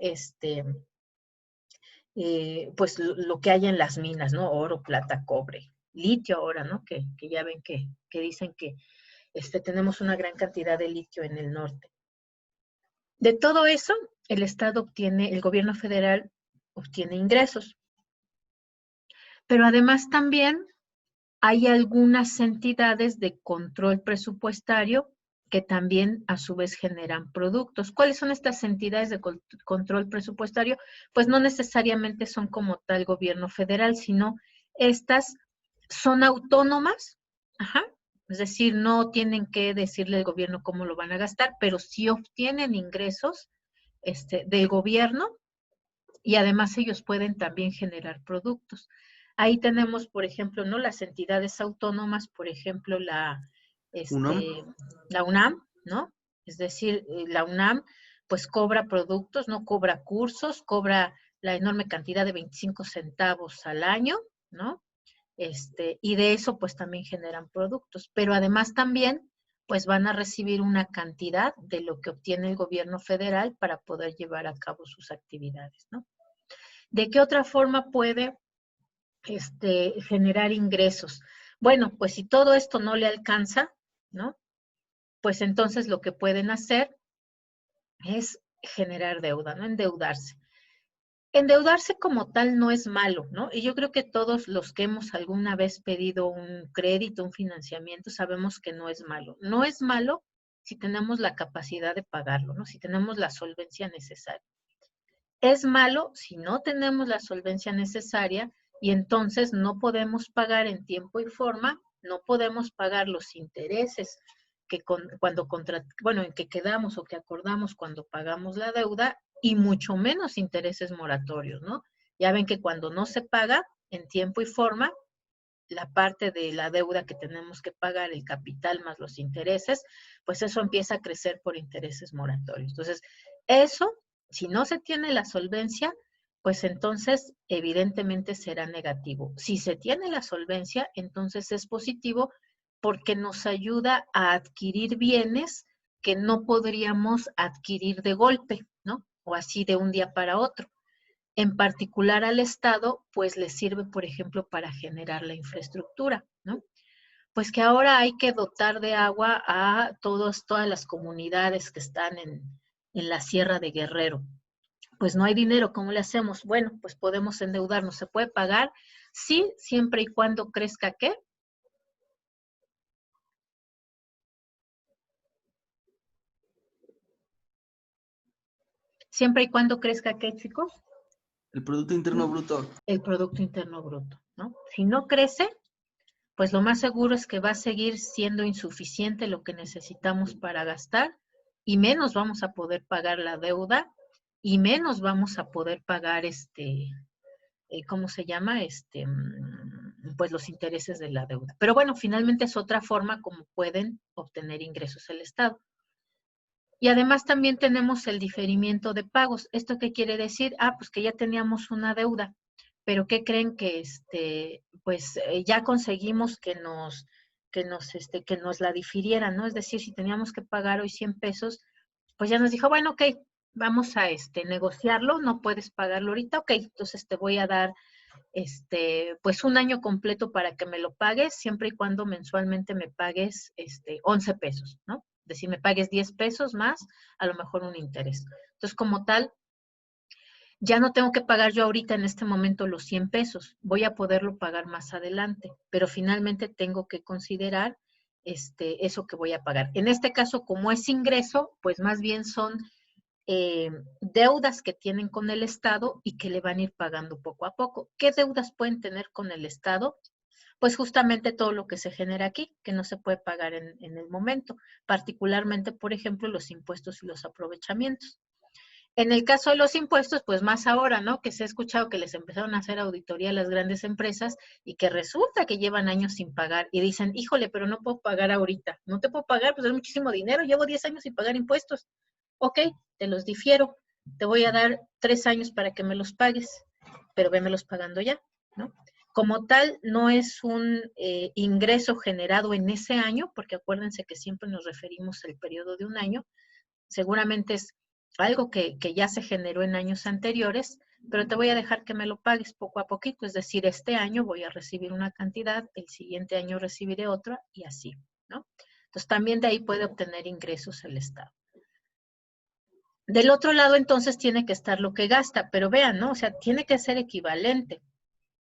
pues lo que hay en las minas, ¿no? Oro, plata, cobre, litio ahora, ¿no? Que ya ven que dicen que tenemos una gran cantidad de litio en el norte. De todo eso, el Estado obtiene, el gobierno federal obtiene ingresos. Pero además también hay algunas entidades de control presupuestario que también a su vez generan productos. ¿Cuáles son estas entidades de control presupuestario? Pues no necesariamente son como tal gobierno federal, sino estas son autónomas, es decir, no tienen que decirle al gobierno cómo lo van a gastar, pero sí obtienen ingresos del gobierno y además ellos pueden también generar productos. Ahí tenemos, por ejemplo, ¿no? Las entidades autónomas, por ejemplo, UNAM. la UNAM, ¿no? Es decir, la UNAM pues cobra productos, no cobra cursos, cobra la enorme cantidad de 25 centavos al año, ¿no? Y de eso pues también generan productos, pero además también pues van a recibir una cantidad de lo que obtiene el gobierno federal para poder llevar a cabo sus actividades, ¿no? ¿De qué otra forma puede generar ingresos? Bueno, pues si todo esto no le alcanza, ¿no? Pues entonces lo que pueden hacer es generar deuda, ¿no? Endeudarse. Endeudarse como tal no es malo, ¿no? Y yo creo que todos los que hemos alguna vez pedido un crédito, un financiamiento, sabemos que no es malo. No es malo si tenemos la capacidad de pagarlo, ¿no? Si tenemos la solvencia necesaria. Es malo si no tenemos la solvencia necesaria y entonces no podemos pagar en tiempo y forma, no podemos pagar los intereses que en que quedamos o que acordamos cuando pagamos la deuda y mucho menos intereses moratorios, ¿no? Ya ven que cuando no se paga en tiempo y forma, la parte de la deuda que tenemos que pagar, el capital más los intereses, pues eso empieza a crecer por intereses moratorios. Entonces, eso, si no se tiene la solvencia, pues entonces evidentemente será negativo. Si se tiene la solvencia, entonces es positivo porque nos ayuda a adquirir bienes que no podríamos adquirir de golpe, ¿no? O así de un día para otro. En particular al Estado, pues le sirve, por ejemplo, para generar la infraestructura, ¿no? Pues que ahora hay que dotar de agua a todas las comunidades que están en la Sierra de Guerrero. Pues no hay dinero, ¿cómo le hacemos? Bueno, pues podemos endeudarnos, ¿se puede pagar? Sí, siempre y cuando crezca, ¿qué? Siempre y cuando crezca, ¿qué, chicos? El Producto Interno Bruto. El Producto Interno Bruto, ¿no? Si no crece, pues lo más seguro es que va a seguir siendo insuficiente lo que necesitamos para gastar y menos vamos a poder pagar la deuda y menos vamos a poder pagar ¿cómo se llama? Pues los intereses de la deuda. Pero bueno, finalmente es otra forma como pueden obtener ingresos el Estado. Y además también tenemos el diferimiento de pagos. ¿Esto qué quiere decir? Pues que ya teníamos una deuda, pero ¿qué creen que pues ya conseguimos que nos la difirieran, ¿no? Es decir, si teníamos que pagar hoy 100 pesos, pues ya nos dijo, bueno, ok, vamos a negociarlo, no puedes pagarlo ahorita, ok, entonces te voy a dar pues un año completo para que me lo pagues, siempre y cuando mensualmente me pagues 11 pesos, ¿no? Es decir, me pagues 10 pesos más, a lo mejor un interés. Entonces, como tal, ya no tengo que pagar yo ahorita en este momento los 100 pesos, voy a poderlo pagar más adelante, pero finalmente tengo que considerar eso que voy a pagar. En este caso, como es ingreso, pues más bien son deudas que tienen con el Estado y que le van a ir pagando poco a poco. ¿Qué deudas pueden tener con el Estado? Pues justamente todo lo que se genera aquí, que no se puede pagar en el momento, particularmente, por ejemplo, los impuestos y los aprovechamientos. En el caso de los impuestos, pues más ahora, ¿no? Que se ha escuchado que les empezaron a hacer auditoría a las grandes empresas y que resulta que llevan años sin pagar y dicen, híjole, pero no puedo pagar ahorita. No te puedo pagar, pues es muchísimo dinero, llevo 10 años sin pagar impuestos. Ok, te los difiero, te voy a dar 3 años para que me los pagues, pero vémelos pagando ya, ¿no? Como tal, no es un ingreso generado en ese año, porque acuérdense que siempre nos referimos al periodo de un año, seguramente es algo que ya se generó en años anteriores, pero te voy a dejar que me lo pagues poco a poquito, es decir, este año voy a recibir una cantidad, el siguiente año recibiré otra y así, ¿no? Entonces también de ahí puede obtener ingresos el Estado. Del otro lado, entonces, tiene que estar lo que gasta, pero vean, ¿no? O sea, tiene que ser equivalente.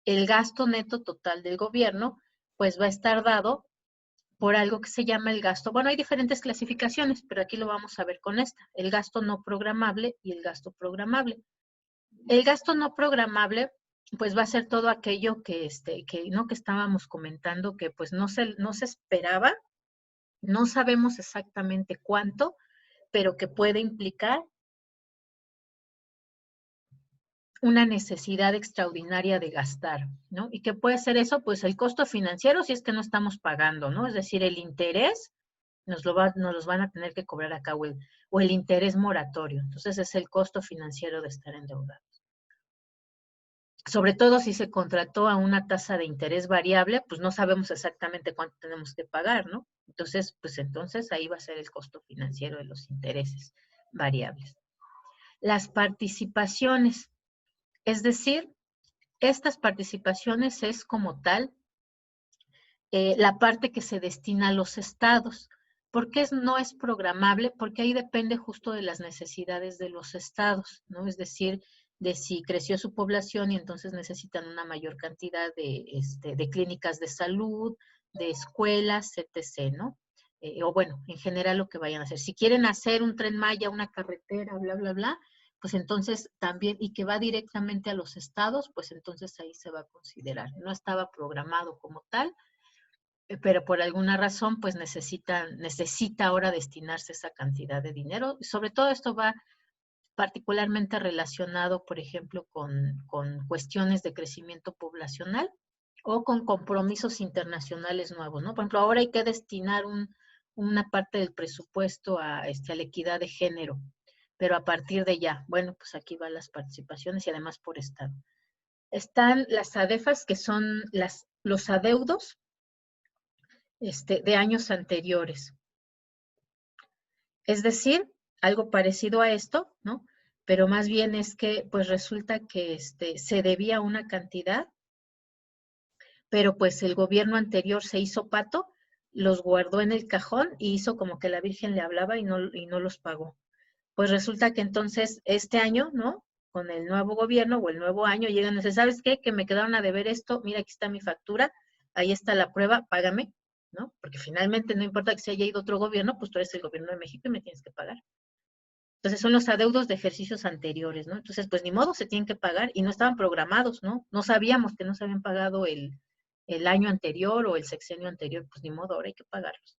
El gasto neto total del gobierno, pues va a estar dado por algo que se llama el gasto. Bueno, hay diferentes clasificaciones, pero aquí lo vamos a ver con esta. El gasto no programable y el gasto programable. El gasto no programable, pues va a ser todo aquello que estábamos comentando, que pues no se esperaba, no sabemos exactamente cuánto, pero que puede implicar una necesidad extraordinaria de gastar, ¿no? ¿Y qué puede ser eso? Pues el costo financiero si es que no estamos pagando, ¿no? Es decir, el interés nos los van a tener que cobrar acá o el interés moratorio. Entonces es el costo financiero de estar endeudados. Sobre todo si se contrató a una tasa de interés variable, pues no sabemos exactamente cuánto tenemos que pagar, ¿no? Entonces, pues entonces ahí va a ser el costo financiero de los intereses variables. Las participaciones. Es decir, estas participaciones es como tal la parte que se destina a los estados. ¿Por qué no es programable? Porque ahí depende justo de las necesidades de los estados, ¿no? Es decir, de si creció su población y entonces necesitan una mayor cantidad de clínicas de salud, de escuelas, etc., ¿no? o bueno, en general lo que vayan a hacer. Si quieren hacer un Tren Maya, una carretera, bla, bla, bla, pues entonces también, y que va directamente a los estados, pues entonces ahí se va a considerar. No estaba programado como tal, pero por alguna razón, pues necesita ahora destinarse esa cantidad de dinero. Sobre todo esto va particularmente relacionado, por ejemplo, con cuestiones de crecimiento poblacional o con compromisos internacionales nuevos, ¿no? Por ejemplo, ahora hay que destinar una parte del presupuesto a la equidad de género, pero a partir de ya, bueno, pues aquí van las participaciones y además por estado. Están las ADEFAS, que son los adeudos de años anteriores. Es decir, algo parecido a esto, ¿no? Pero más bien es que, pues resulta que se debía una cantidad, pero pues el gobierno anterior se hizo pato, los guardó en el cajón y hizo como que la Virgen le hablaba y no los pagó. Pues resulta que entonces este año, ¿no? Con el nuevo gobierno o el nuevo año llegan y dicen, ¿sabes qué? Que me quedaron a deber esto, mira, aquí está mi factura, ahí está la prueba, págame, ¿no? Porque finalmente no importa que se haya ido otro gobierno, pues tú eres el gobierno de México y me tienes que pagar. Entonces son los adeudos de ejercicios anteriores, ¿no? Entonces, pues ni modo, se tienen que pagar y no estaban programados, ¿no? No sabíamos que no se habían pagado el año anterior o el sexenio anterior, pues ni modo, ahora hay que pagarlos.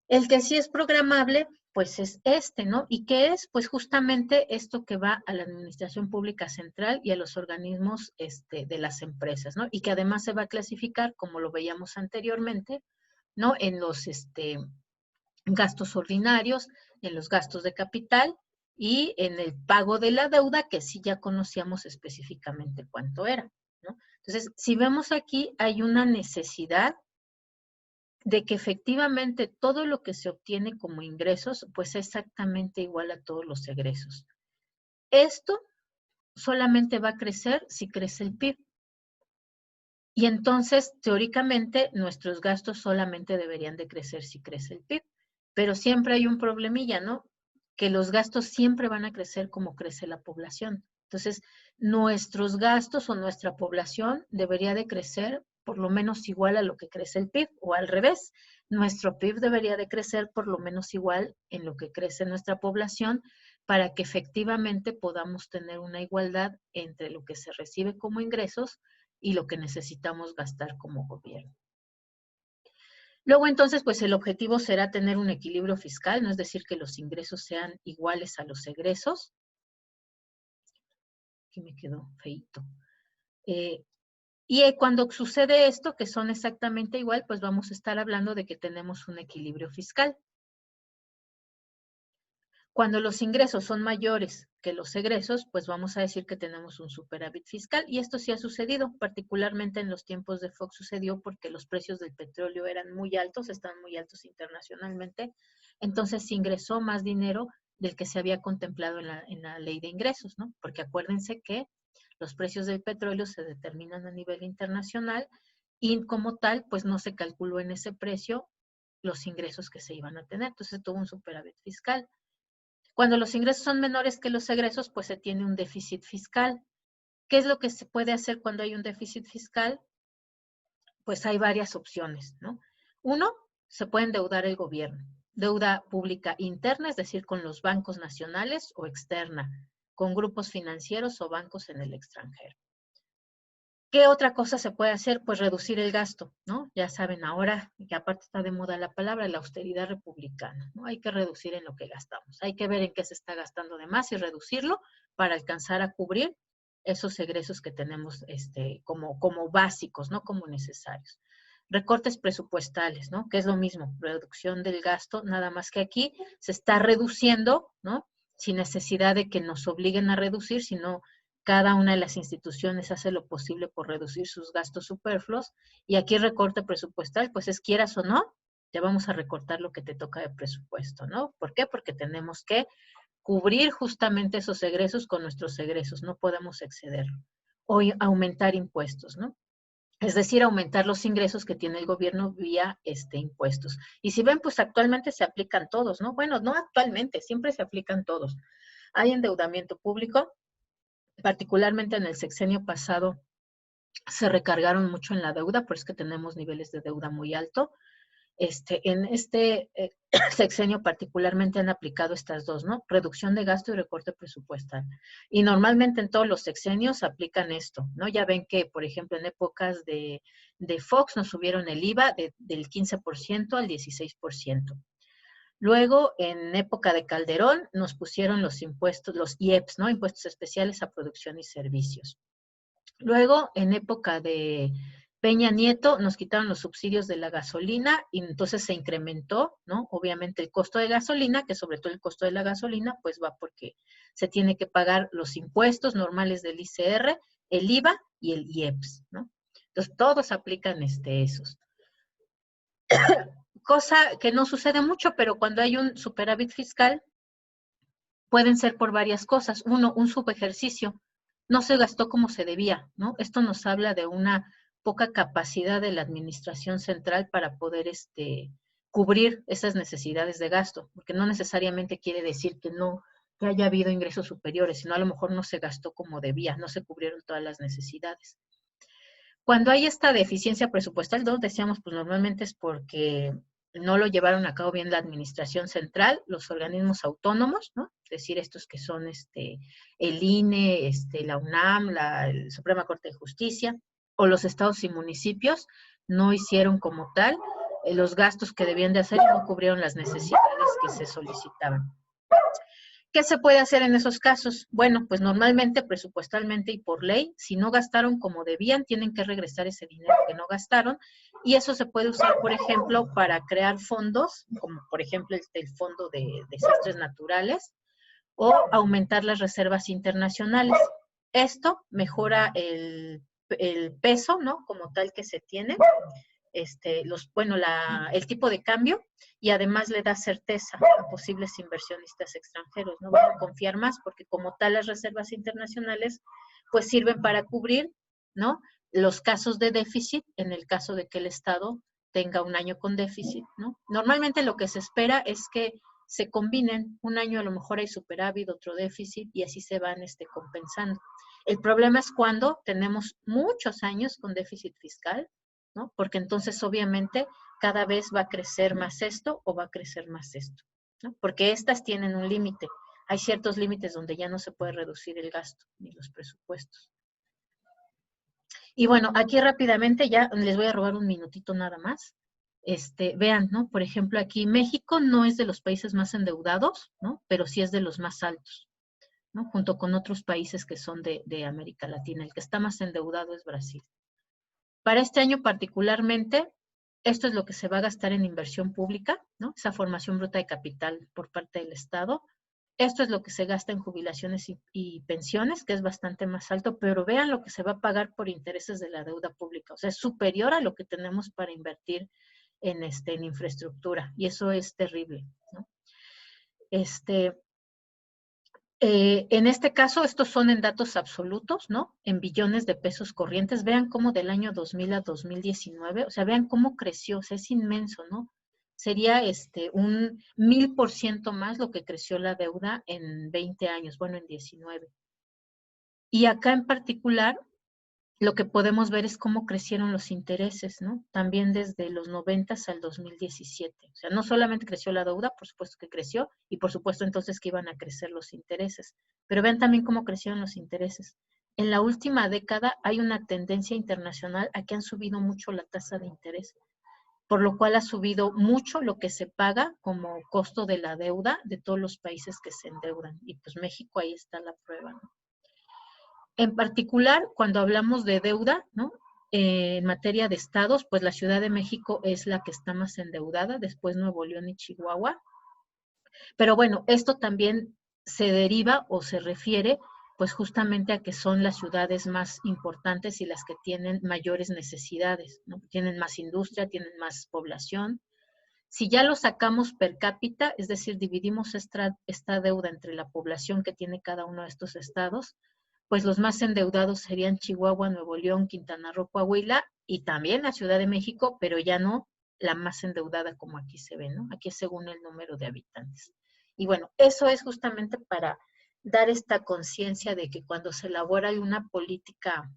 El que sí es programable, pues es ¿no? ¿Y qué es? Pues justamente esto que va a la Administración Pública Central y a los organismos de las empresas, ¿no? Y que además se va a clasificar, como lo veíamos anteriormente, ¿no? En los gastos ordinarios, en los gastos de capital y en el pago de la deuda, que sí ya conocíamos específicamente cuánto era, ¿no? Entonces, si vemos aquí, hay una necesidad de que efectivamente todo lo que se obtiene como ingresos, pues es exactamente igual a todos los egresos. Esto solamente va a crecer si crece el PIB. Y entonces, teóricamente, nuestros gastos solamente deberían de crecer si crece el PIB. Pero siempre hay un problemilla, ¿no? Que los gastos siempre van a crecer como crece la población. Entonces, nuestros gastos o nuestra población debería de crecer por lo menos igual a lo que crece el PIB, o al revés. Nuestro PIB debería de crecer por lo menos igual en lo que crece nuestra población para que efectivamente podamos tener una igualdad entre lo que se recibe como ingresos y lo que necesitamos gastar como gobierno. Luego entonces, pues el objetivo será tener un equilibrio fiscal, no es decir, que los ingresos sean iguales a los egresos. Aquí me quedó feíto. Y cuando sucede esto, que son exactamente igual, pues vamos a estar hablando de que tenemos un equilibrio fiscal. Cuando los ingresos son mayores que los egresos, pues vamos a decir que tenemos un superávit fiscal. Y esto sí ha sucedido, particularmente en los tiempos de Fox sucedió porque los precios del petróleo eran muy altos, están muy altos internacionalmente. Entonces se ingresó más dinero del que se había contemplado en la ley de ingresos, ¿no? Porque acuérdense que los precios del petróleo se determinan a nivel internacional y como tal, pues no se calculó en ese precio los ingresos que se iban a tener. Entonces tuvo un superávit fiscal. Cuando los ingresos son menores que los egresos, pues se tiene un déficit fiscal. ¿Qué es lo que se puede hacer cuando hay un déficit fiscal? Pues hay varias opciones, ¿no? Uno, se puede endeudar el gobierno. Deuda pública interna, es decir, con los bancos nacionales, o externa, con grupos financieros o bancos en el extranjero. ¿Qué otra cosa se puede hacer? Pues reducir el gasto, ¿no? Ya saben ahora, que aparte está de moda la palabra, la austeridad republicana, ¿no? Hay que reducir en lo que gastamos, hay que ver en qué se está gastando de más y reducirlo para alcanzar a cubrir esos egresos que tenemos como básicos, ¿no? Como necesarios. Recortes presupuestales, ¿no? Que es lo mismo, reducción del gasto, nada más que aquí se está reduciendo, ¿no? Sin necesidad de que nos obliguen a reducir, sino cada una de las instituciones hace lo posible por reducir sus gastos superfluos y aquí recorte presupuestal, pues es quieras o no, te vamos a recortar lo que te toca de presupuesto, ¿no? ¿Por qué? Porque tenemos que cubrir justamente esos egresos con nuestros egresos, no podemos excederlo. O aumentar impuestos, ¿no? Es decir, aumentar los ingresos que tiene el gobierno vía impuestos. Y si ven, pues actualmente se aplican todos, ¿no? Bueno, no actualmente, siempre se aplican todos. Hay endeudamiento público, particularmente en el sexenio pasado, se recargaron mucho en la deuda, por eso es que tenemos niveles de deuda muy alto. En este sexenio particularmente han aplicado estas dos, ¿no? Reducción de gasto y recorte presupuestal. Y normalmente en todos los sexenios aplican esto, ¿no? Ya ven que, por ejemplo, en épocas de Fox nos subieron el IVA del 15% al 16%. Luego, en época de Calderón, nos pusieron los impuestos, los IEPS, ¿no? Impuestos especiales a producción y servicios. Luego, en época de Peña Nieto, nos quitaron los subsidios de la gasolina y entonces se incrementó, ¿no? Obviamente el costo de gasolina, que sobre todo el costo de la gasolina, pues va porque se tiene que pagar los impuestos normales del ICR, el IVA y el IEPS, ¿no? Entonces, todos aplican esos. Cosa que no sucede mucho, pero cuando hay un superávit fiscal, pueden ser por varias cosas. Uno, un subejercicio. No se gastó como se debía, ¿no? Esto nos habla de una poca capacidad de la administración central para poder cubrir esas necesidades de gasto, porque no necesariamente quiere decir que haya habido ingresos superiores, sino a lo mejor no se gastó como debía, no se cubrieron todas las necesidades. Cuando hay esta deficiencia presupuestal, todos decíamos, pues normalmente es porque no lo llevaron a cabo bien la administración central, los organismos autónomos, ¿no? Es decir, estos que son el INE, la UNAM, la Suprema Corte de Justicia, o los estados y municipios, no hicieron como tal los gastos que debían de hacer y no cubrieron las necesidades que se solicitaban. ¿Qué se puede hacer en esos casos? Bueno, pues normalmente, presupuestalmente y por ley, si no gastaron como debían, tienen que regresar ese dinero que no gastaron, y eso se puede usar, por ejemplo, para crear fondos, como por ejemplo el Fondo de Desastres Naturales, o aumentar las reservas internacionales. Esto mejora el peso, ¿no? Como tal que se tiene, el tipo de cambio, y además le da certeza a posibles inversionistas extranjeros, ¿no? Van a confiar más porque como tal las reservas internacionales pues sirven para cubrir, ¿no? Los casos de déficit en el caso de que el Estado tenga un año con déficit, ¿no? Normalmente lo que se espera es que se combinen, un año a lo mejor hay superávit, otro déficit, y así se van compensando. El problema es cuando tenemos muchos años con déficit fiscal, ¿no? Porque entonces obviamente cada vez va a crecer más esto o va a crecer más esto, ¿no? Porque estas tienen un límite. Hay ciertos límites donde ya no se puede reducir el gasto ni los presupuestos. Y bueno, aquí rápidamente ya les voy a robar un minutito nada más. Vean, ¿no? Por ejemplo, aquí México no es de los países más endeudados, ¿no? Pero sí es de los más altos, ¿no? Junto con otros países que son de América Latina. El que está más endeudado es Brasil. Para este año particularmente, esto es lo que se va a gastar en inversión pública, ¿no? Esa formación bruta de capital por parte del Estado. Esto es lo que se gasta en jubilaciones y pensiones, que es bastante más alto, pero vean lo que se va a pagar por intereses de la deuda pública. O sea, es superior a lo que tenemos para invertir en infraestructura, y eso es terrible, ¿no? En este caso, estos son en datos absolutos, ¿no? En billones de pesos corrientes. Vean cómo del año 2000 a 2019, o sea, vean cómo creció, o sea, es inmenso, ¿no? Sería un 1000% más lo que creció la deuda en 20 años, bueno, en 19. Y acá en particular, lo que podemos ver es cómo crecieron los intereses, ¿no? También desde los 90 al 2017. O sea, no solamente creció la deuda, por supuesto que creció, y por supuesto entonces que iban a crecer los intereses. Pero vean también cómo crecieron los intereses. En la última década hay una tendencia internacional a que han subido mucho la tasa de interés, por lo cual ha subido mucho lo que se paga como costo de la deuda de todos los países que se endeudan. Y pues México ahí está la prueba, ¿no? En particular, cuando hablamos de deuda, ¿no? En materia de estados, pues la Ciudad de México es la que está más endeudada, después Nuevo León y Chihuahua. Pero bueno, esto también se deriva o se refiere pues justamente a que son las ciudades más importantes y las que tienen mayores necesidades, ¿no? Tienen más industria, tienen más población. Si ya lo sacamos per cápita, es decir, dividimos esta deuda entre la población que tiene cada uno de estos estados, pues los más endeudados serían Chihuahua, Nuevo León, Quintana Roo, Coahuila y también la Ciudad de México, pero ya no la más endeudada como aquí se ve, ¿no? Aquí es según el número de habitantes. Y bueno, eso es justamente para dar esta conciencia de que cuando se elabora una política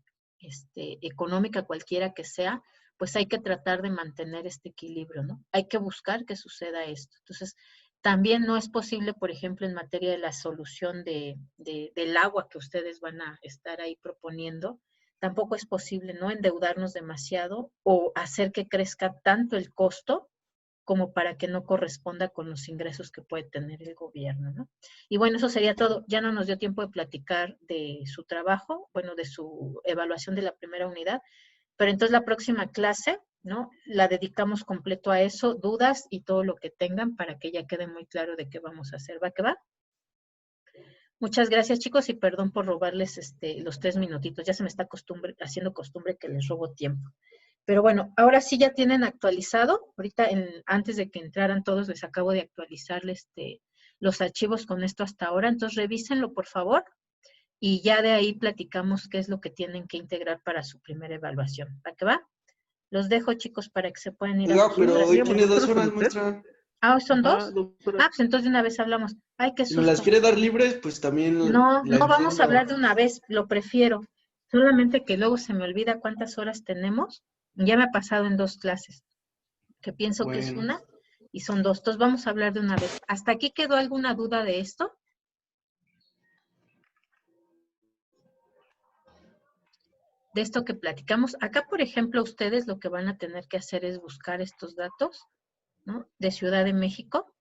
económica cualquiera que sea, pues hay que tratar de mantener este equilibrio, ¿no? Hay que buscar que suceda esto. Entonces, también no es posible, por ejemplo, en materia de la solución del agua que ustedes van a estar ahí proponiendo, tampoco es posible no endeudarnos demasiado o hacer que crezca tanto el costo como para que no corresponda con los ingresos que puede tener el gobierno, ¿no? Y bueno, eso sería todo. Ya no nos dio tiempo de platicar de su trabajo, bueno, de su evaluación de la primera unidad, pero entonces la próxima clase, ¿no? La dedicamos completo a eso, dudas y todo lo que tengan para que ya quede muy claro de qué vamos a hacer. ¿Va que va? Muchas gracias, chicos, y perdón por robarles los 3 minutitos. Ya se me está haciendo costumbre que les robo tiempo. Pero bueno, ahora sí ya tienen actualizado. Ahorita, antes de que entraran todos, les acabo de actualizar los archivos con esto hasta ahora. Entonces, revísenlo, por favor. Y ya de ahí platicamos qué es lo que tienen que integrar para su primera evaluación. ¿Va que va? Los dejo, chicos, para que se puedan ir a Oiga, sus pero hoy clases. tiene 2 con horas, usted. maestra. Ah, ¿hoy son Ajá, 2? doctora. Ah, pues entonces de una vez hablamos. Ay, qué Si nos las susto. quiere dar libres, pues también No, la no vamos a hablar entiendo. de una vez, lo prefiero. Solamente que luego se me olvida cuántas horas tenemos. Ya me ha pasado en 2 clases, que pienso que es Bueno, una y son 2. Entonces vamos a hablar de una vez. ¿Hasta aquí quedó alguna duda de esto? De esto que platicamos. Acá, por ejemplo, ustedes lo que van a tener que hacer es buscar estos datos, ¿no? De Ciudad de México,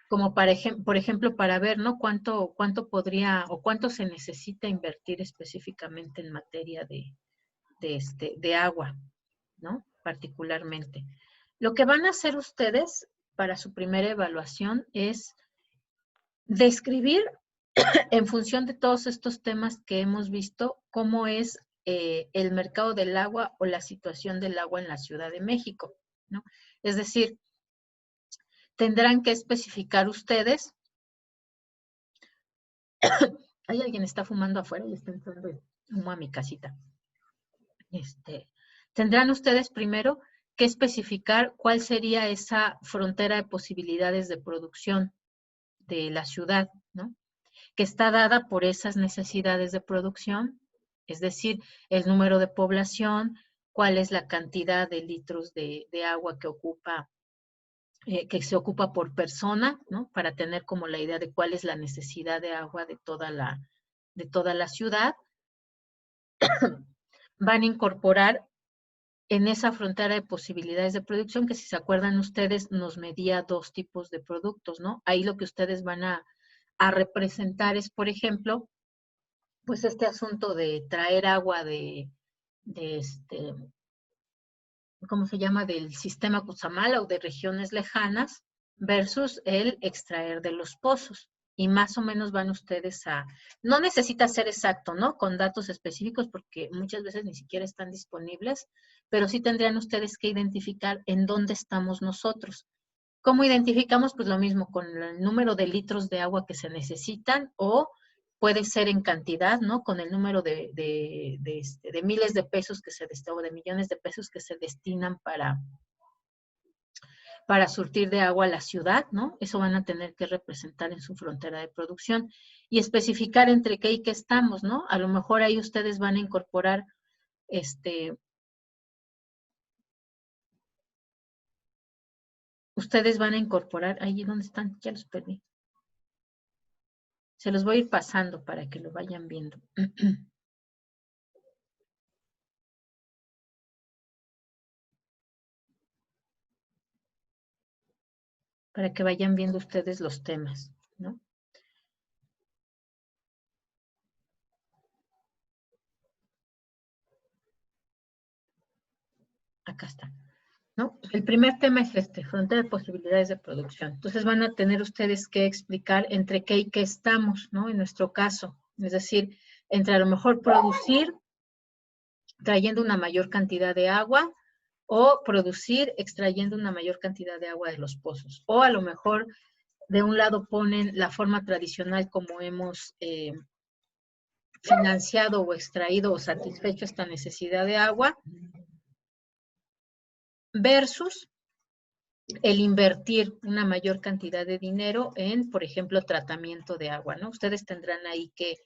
como por ejemplo, para ver, ¿no? Cuánto podría o cuánto se necesita invertir específicamente en materia de agua, ¿no? Particularmente. Lo que van a hacer ustedes para su primera evaluación es describir en función de todos estos temas que hemos visto, cómo es el mercado del agua o la situación del agua en la Ciudad de México, ¿no? Es decir, tendrán que especificar ustedes. Hay alguien está fumando afuera y está entrando humo a mi casita. Tendrán ustedes primero que especificar cuál sería esa frontera de posibilidades de producción de la ciudad, ¿no? Que está dada por esas necesidades de producción, es decir, el número de población, cuál es la cantidad de litros de agua que se ocupa por persona, ¿no? Para tener como la idea de cuál es la necesidad de agua de toda la ciudad. Van a incorporar en esa frontera de posibilidades de producción, que si se acuerdan ustedes, nos medía 2 tipos de productos, ¿no? Ahí lo que ustedes van a representar es, por ejemplo, pues este asunto de traer agua ¿cómo se llama? Del sistema Cutzamala o de regiones lejanas versus el extraer de los pozos. Y más o menos van ustedes no necesita ser exacto, ¿no? Con datos específicos porque muchas veces ni siquiera están disponibles, pero sí tendrían ustedes que identificar en dónde estamos nosotros. ¿Cómo identificamos? Pues lo mismo, con el número de litros de agua que se necesitan o puede ser en cantidad, ¿no? Con el número de miles de pesos o de millones de pesos que se destinan para surtir de agua a la ciudad, ¿no? Eso van a tener que representar en su frontera de producción y especificar entre qué y qué estamos, ¿no? A lo mejor ahí ustedes van a incorporar ahí ¿dónde están? Ya los perdí. Se los voy a ir pasando para que lo vayan viendo. Para que vayan viendo ustedes los temas, ¿no? Acá está, ¿no? El primer tema es frontera de posibilidades de producción. Entonces van a tener ustedes que explicar entre qué y qué estamos, ¿no? En nuestro caso, es decir, entre a lo mejor producir trayendo una mayor cantidad de agua o producir extrayendo una mayor cantidad de agua de los pozos. O a lo mejor de un lado ponen la forma tradicional como hemos financiado o extraído o satisfecho esta necesidad de agua versus el invertir una mayor cantidad de dinero en, por ejemplo, tratamiento de agua, ¿no? Ustedes tendrán ahí que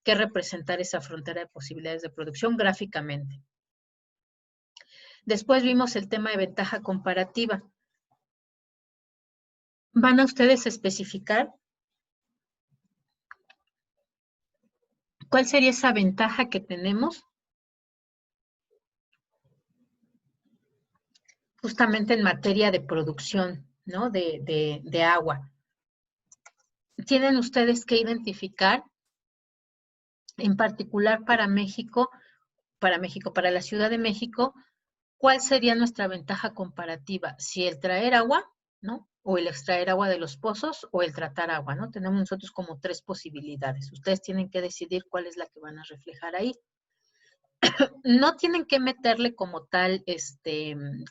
representar esa frontera de posibilidades de producción gráficamente. Después vimos el tema de ventaja comparativa. Van a ustedes especificar cuál sería esa ventaja que tenemos justamente en materia de producción, ¿no? De agua. Tienen ustedes que identificar, en particular para México, para la Ciudad de México, cuál sería nuestra ventaja comparativa, si el traer agua, ¿no? O el extraer agua de los pozos o el tratar agua, ¿no? Tenemos nosotros como 3 posibilidades. Ustedes tienen que decidir cuál es la que van a reflejar ahí. No tienen que meterle como tal,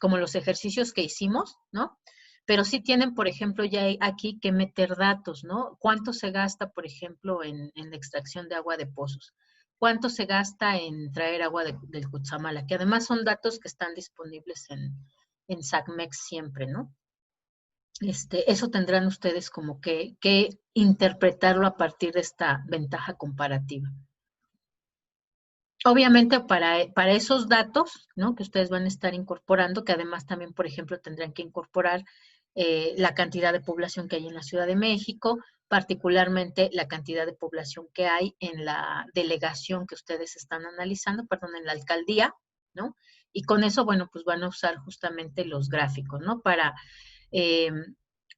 como los ejercicios que hicimos, ¿no? Pero sí tienen, por ejemplo, ya aquí que meter datos, ¿no? ¿Cuánto se gasta, por ejemplo, en la extracción de agua de pozos? ¿Cuánto se gasta en traer agua del Cutzamala? Que además son datos que están disponibles en SACMEX siempre, ¿no? Eso tendrán ustedes como que interpretarlo a partir de esta ventaja comparativa. Obviamente para esos datos, ¿no? Que ustedes van a estar incorporando, que además también, por ejemplo, tendrán que incorporar la cantidad de población que hay en la Ciudad de México, particularmente la cantidad de población que hay en la delegación que ustedes están analizando, perdón, en la alcaldía, ¿no? Y con eso, bueno, pues van a usar justamente los gráficos, ¿no? Para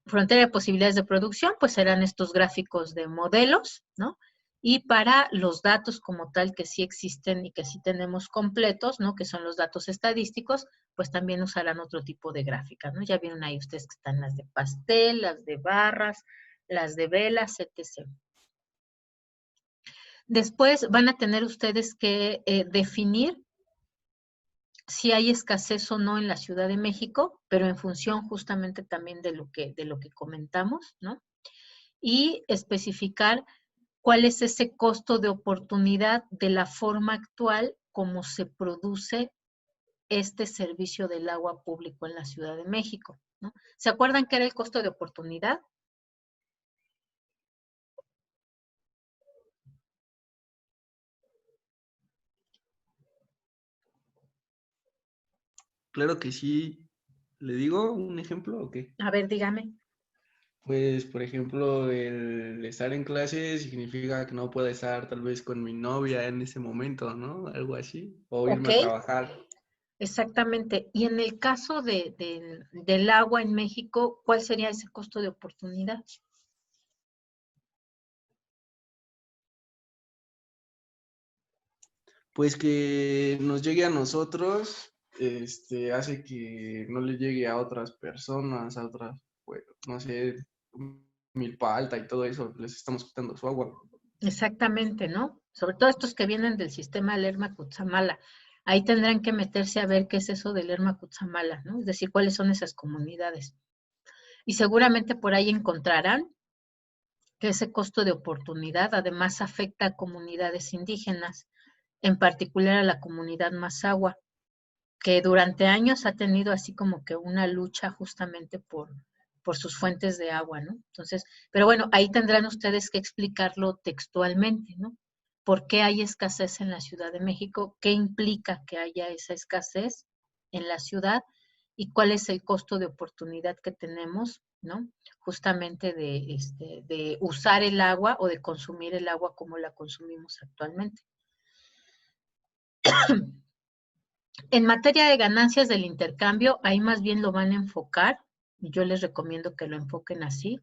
frontera de posibilidades de producción, pues serán estos gráficos de modelos, ¿no? Y para los datos como tal que sí existen y que sí tenemos completos, ¿no? Que son los datos estadísticos, pues también usarán otro tipo de gráficas, ¿no? Ya vieron ahí ustedes que están las de pastel, las de barras, las de velas, etc. Después van a tener ustedes que definir si hay escasez o no en la Ciudad de México, pero en función justamente también de lo que comentamos, ¿no? Y especificar cuál es ese costo de oportunidad de la forma actual como se produce este servicio del agua público en la Ciudad de México, ¿no? ¿Se acuerdan qué era el costo de oportunidad? Claro que sí. ¿Le digo un ejemplo o qué? A ver, dígame. Pues, por ejemplo, el estar en clase significa que no puedo estar tal vez con mi novia en ese momento, ¿no? Algo así. O Ok, irme a trabajar. exactamente. Y en el caso del agua en México, ¿cuál sería ese costo de oportunidad? Pues que nos llegue a nosotros, hace que no le llegue a otras personas, a otras, pues, no sé, milpa alta y todo eso, les estamos quitando su agua. Exactamente, ¿no? Sobre todo estos que vienen del sistema Lerma Cutzamala. Ahí tendrán que meterse a ver qué es eso del Lerma Cutzamala, ¿no? Es decir, cuáles son esas comunidades. Y seguramente por ahí encontrarán que ese costo de oportunidad además afecta a comunidades indígenas, en particular a la comunidad Mazahua, que durante años ha tenido así como que una lucha justamente por sus fuentes de agua, ¿no? Entonces, pero bueno, ahí tendrán ustedes que explicarlo textualmente, ¿no? ¿Por qué hay escasez en la Ciudad de México? ¿Qué implica que haya esa escasez en la ciudad? ¿Y cuál es el costo de oportunidad que tenemos, ¿no? Justamente de usar el agua o de consumir el agua como la consumimos actualmente. En materia de ganancias del intercambio, ahí más bien lo van a enfocar, y yo les recomiendo que lo enfoquen así,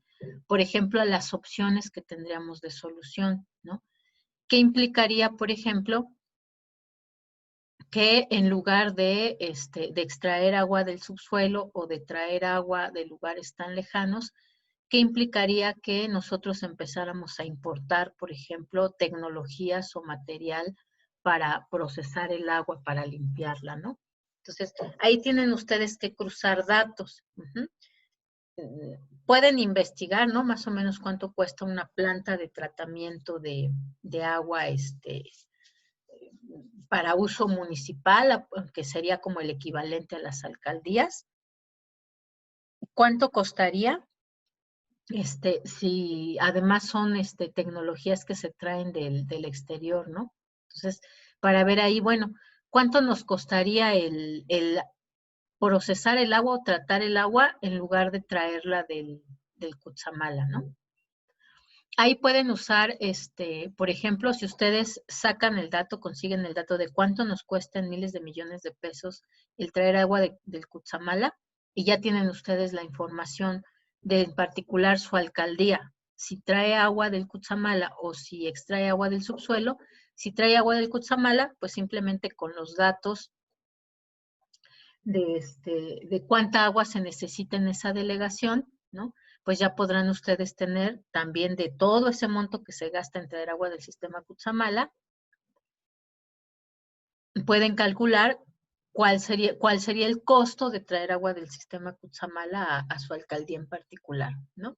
por ejemplo, a las opciones que tendríamos de solución, ¿no? ¿Qué implicaría, por ejemplo, que en lugar de extraer agua del subsuelo o de traer agua de lugares tan lejanos, qué implicaría que nosotros empezáramos a importar, por ejemplo, tecnologías o material para procesar el agua, para limpiarla, ¿no? Entonces, ahí tienen ustedes que cruzar datos. Pueden investigar, ¿no? Más o menos cuánto cuesta una planta de tratamiento de agua, para uso municipal, que sería como el equivalente a las alcaldías. ¿Cuánto costaría? Si además son tecnologías que se traen del exterior, ¿no? Entonces, para ver ahí, bueno, ¿cuánto nos costaría el procesar el agua o tratar el agua en lugar de traerla del Cutzamala, ¿no? Ahí pueden usar, por ejemplo, si ustedes sacan el dato, consiguen el dato de cuánto nos cuesta en miles de millones de pesos el traer agua del Cutzamala, y ya tienen ustedes la información de en particular su alcaldía, si trae agua del Cutzamala o si extrae agua del subsuelo. Si trae agua del Cutzamala, pues simplemente con los datos de cuánta agua se necesita en esa delegación, ¿no? Pues ya podrán ustedes tener también de todo ese monto que se gasta en traer agua del sistema Cutzamala, pueden calcular cuál sería el costo de traer agua del sistema Cutzamala a su alcaldía en particular, ¿no?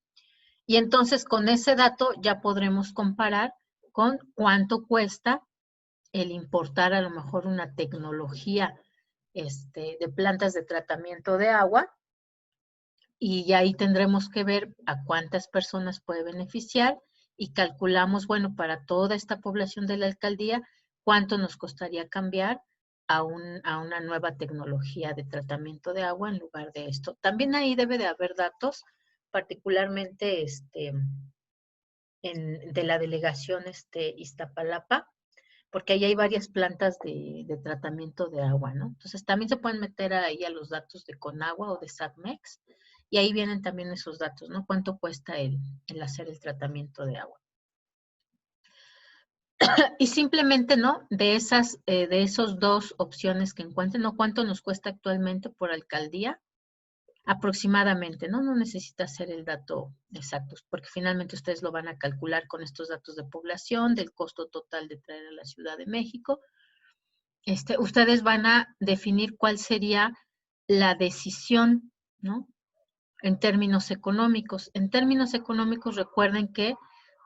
Y entonces con ese dato ya podremos comparar con cuánto cuesta el importar a lo mejor una tecnología de plantas de tratamiento de agua, y ahí tendremos que ver a cuántas personas puede beneficiar y calculamos, bueno, para toda esta población de la alcaldía, cuánto nos costaría cambiar a una nueva tecnología de tratamiento de agua en lugar de esto. También ahí debe de haber datos, particularmente de la delegación Iztapalapa, porque ahí hay varias plantas de tratamiento de agua, ¿no? Entonces también se pueden meter ahí a los datos de Conagua o de SACMEX, y ahí vienen también esos datos, ¿no? ¿Cuánto cuesta el hacer el tratamiento de agua? Y simplemente, ¿no? De esos dos opciones que encuentren, ¿no? ¿Cuánto nos cuesta actualmente por alcaldía? Aproximadamente, ¿no? No necesita ser el dato exacto, porque finalmente ustedes lo van a calcular con estos datos de población, del costo total de traer a la Ciudad de México. Ustedes van a definir cuál sería la decisión, ¿no? En términos económicos. En términos económicos, recuerden que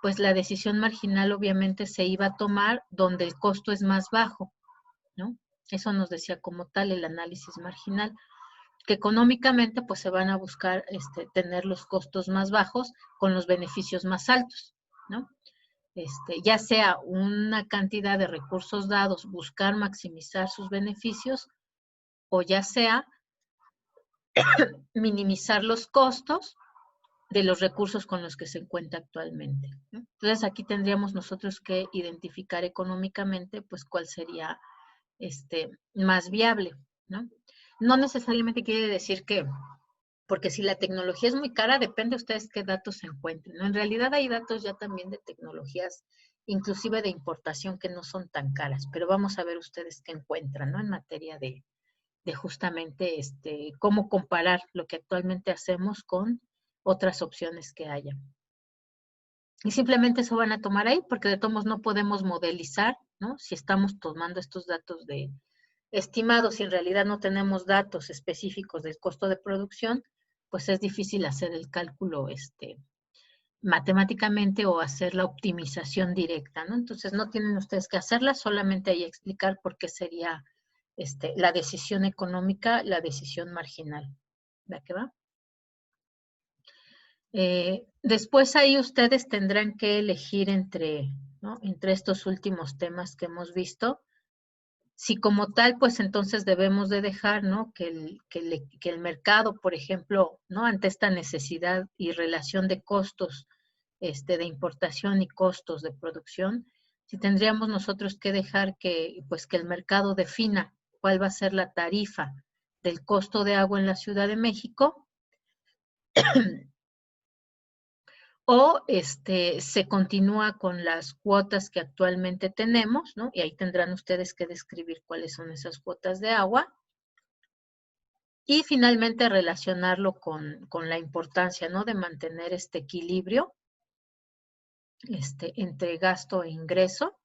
pues la decisión marginal obviamente se iba a tomar donde el costo es más bajo, ¿no? Eso nos decía como tal el análisis marginal, que económicamente pues se van a buscar tener los costos más bajos con los beneficios más altos, ¿no? Ya sea una cantidad de recursos dados, buscar maximizar sus beneficios, o ya sea minimizar los costos de los recursos con los que se encuentra actualmente, ¿no? Entonces aquí tendríamos nosotros que identificar económicamente pues cuál sería más viable, ¿no? No necesariamente quiere decir que, porque si la tecnología es muy cara, depende de ustedes qué datos se encuentren, ¿no? En realidad hay datos ya también de tecnologías, inclusive de importación, que no son tan caras, pero vamos a ver ustedes qué encuentran, ¿no? En materia de justamente cómo comparar lo que actualmente hacemos con otras opciones que haya. Y simplemente eso van a tomar ahí, porque de todos modos no podemos modelizar, ¿no? Si estamos tomando estos datos de estimados y en realidad no tenemos datos específicos del costo de producción, pues es difícil hacer el cálculo matemáticamente o hacer la optimización directa, ¿no? Entonces no tienen ustedes que hacerla, solamente ahí explicar por qué sería la decisión económica, la decisión marginal. ¿Va que va? Después ahí ustedes tendrán que elegir ¿no? entre estos últimos temas que hemos visto. Si como tal, pues entonces debemos de dejar, ¿no? Que el mercado, por ejemplo, ¿no? Ante esta necesidad y relación de costos de importación y costos de producción, si tendríamos nosotros que dejar pues que el mercado defina cuál va a ser la tarifa del costo de agua en la Ciudad de México, o se continúa con las cuotas que actualmente tenemos, ¿no? Y ahí tendrán ustedes que describir cuáles son esas cuotas de agua. Y finalmente relacionarlo con la importancia, ¿no? De mantener este equilibrio entre gasto e ingreso,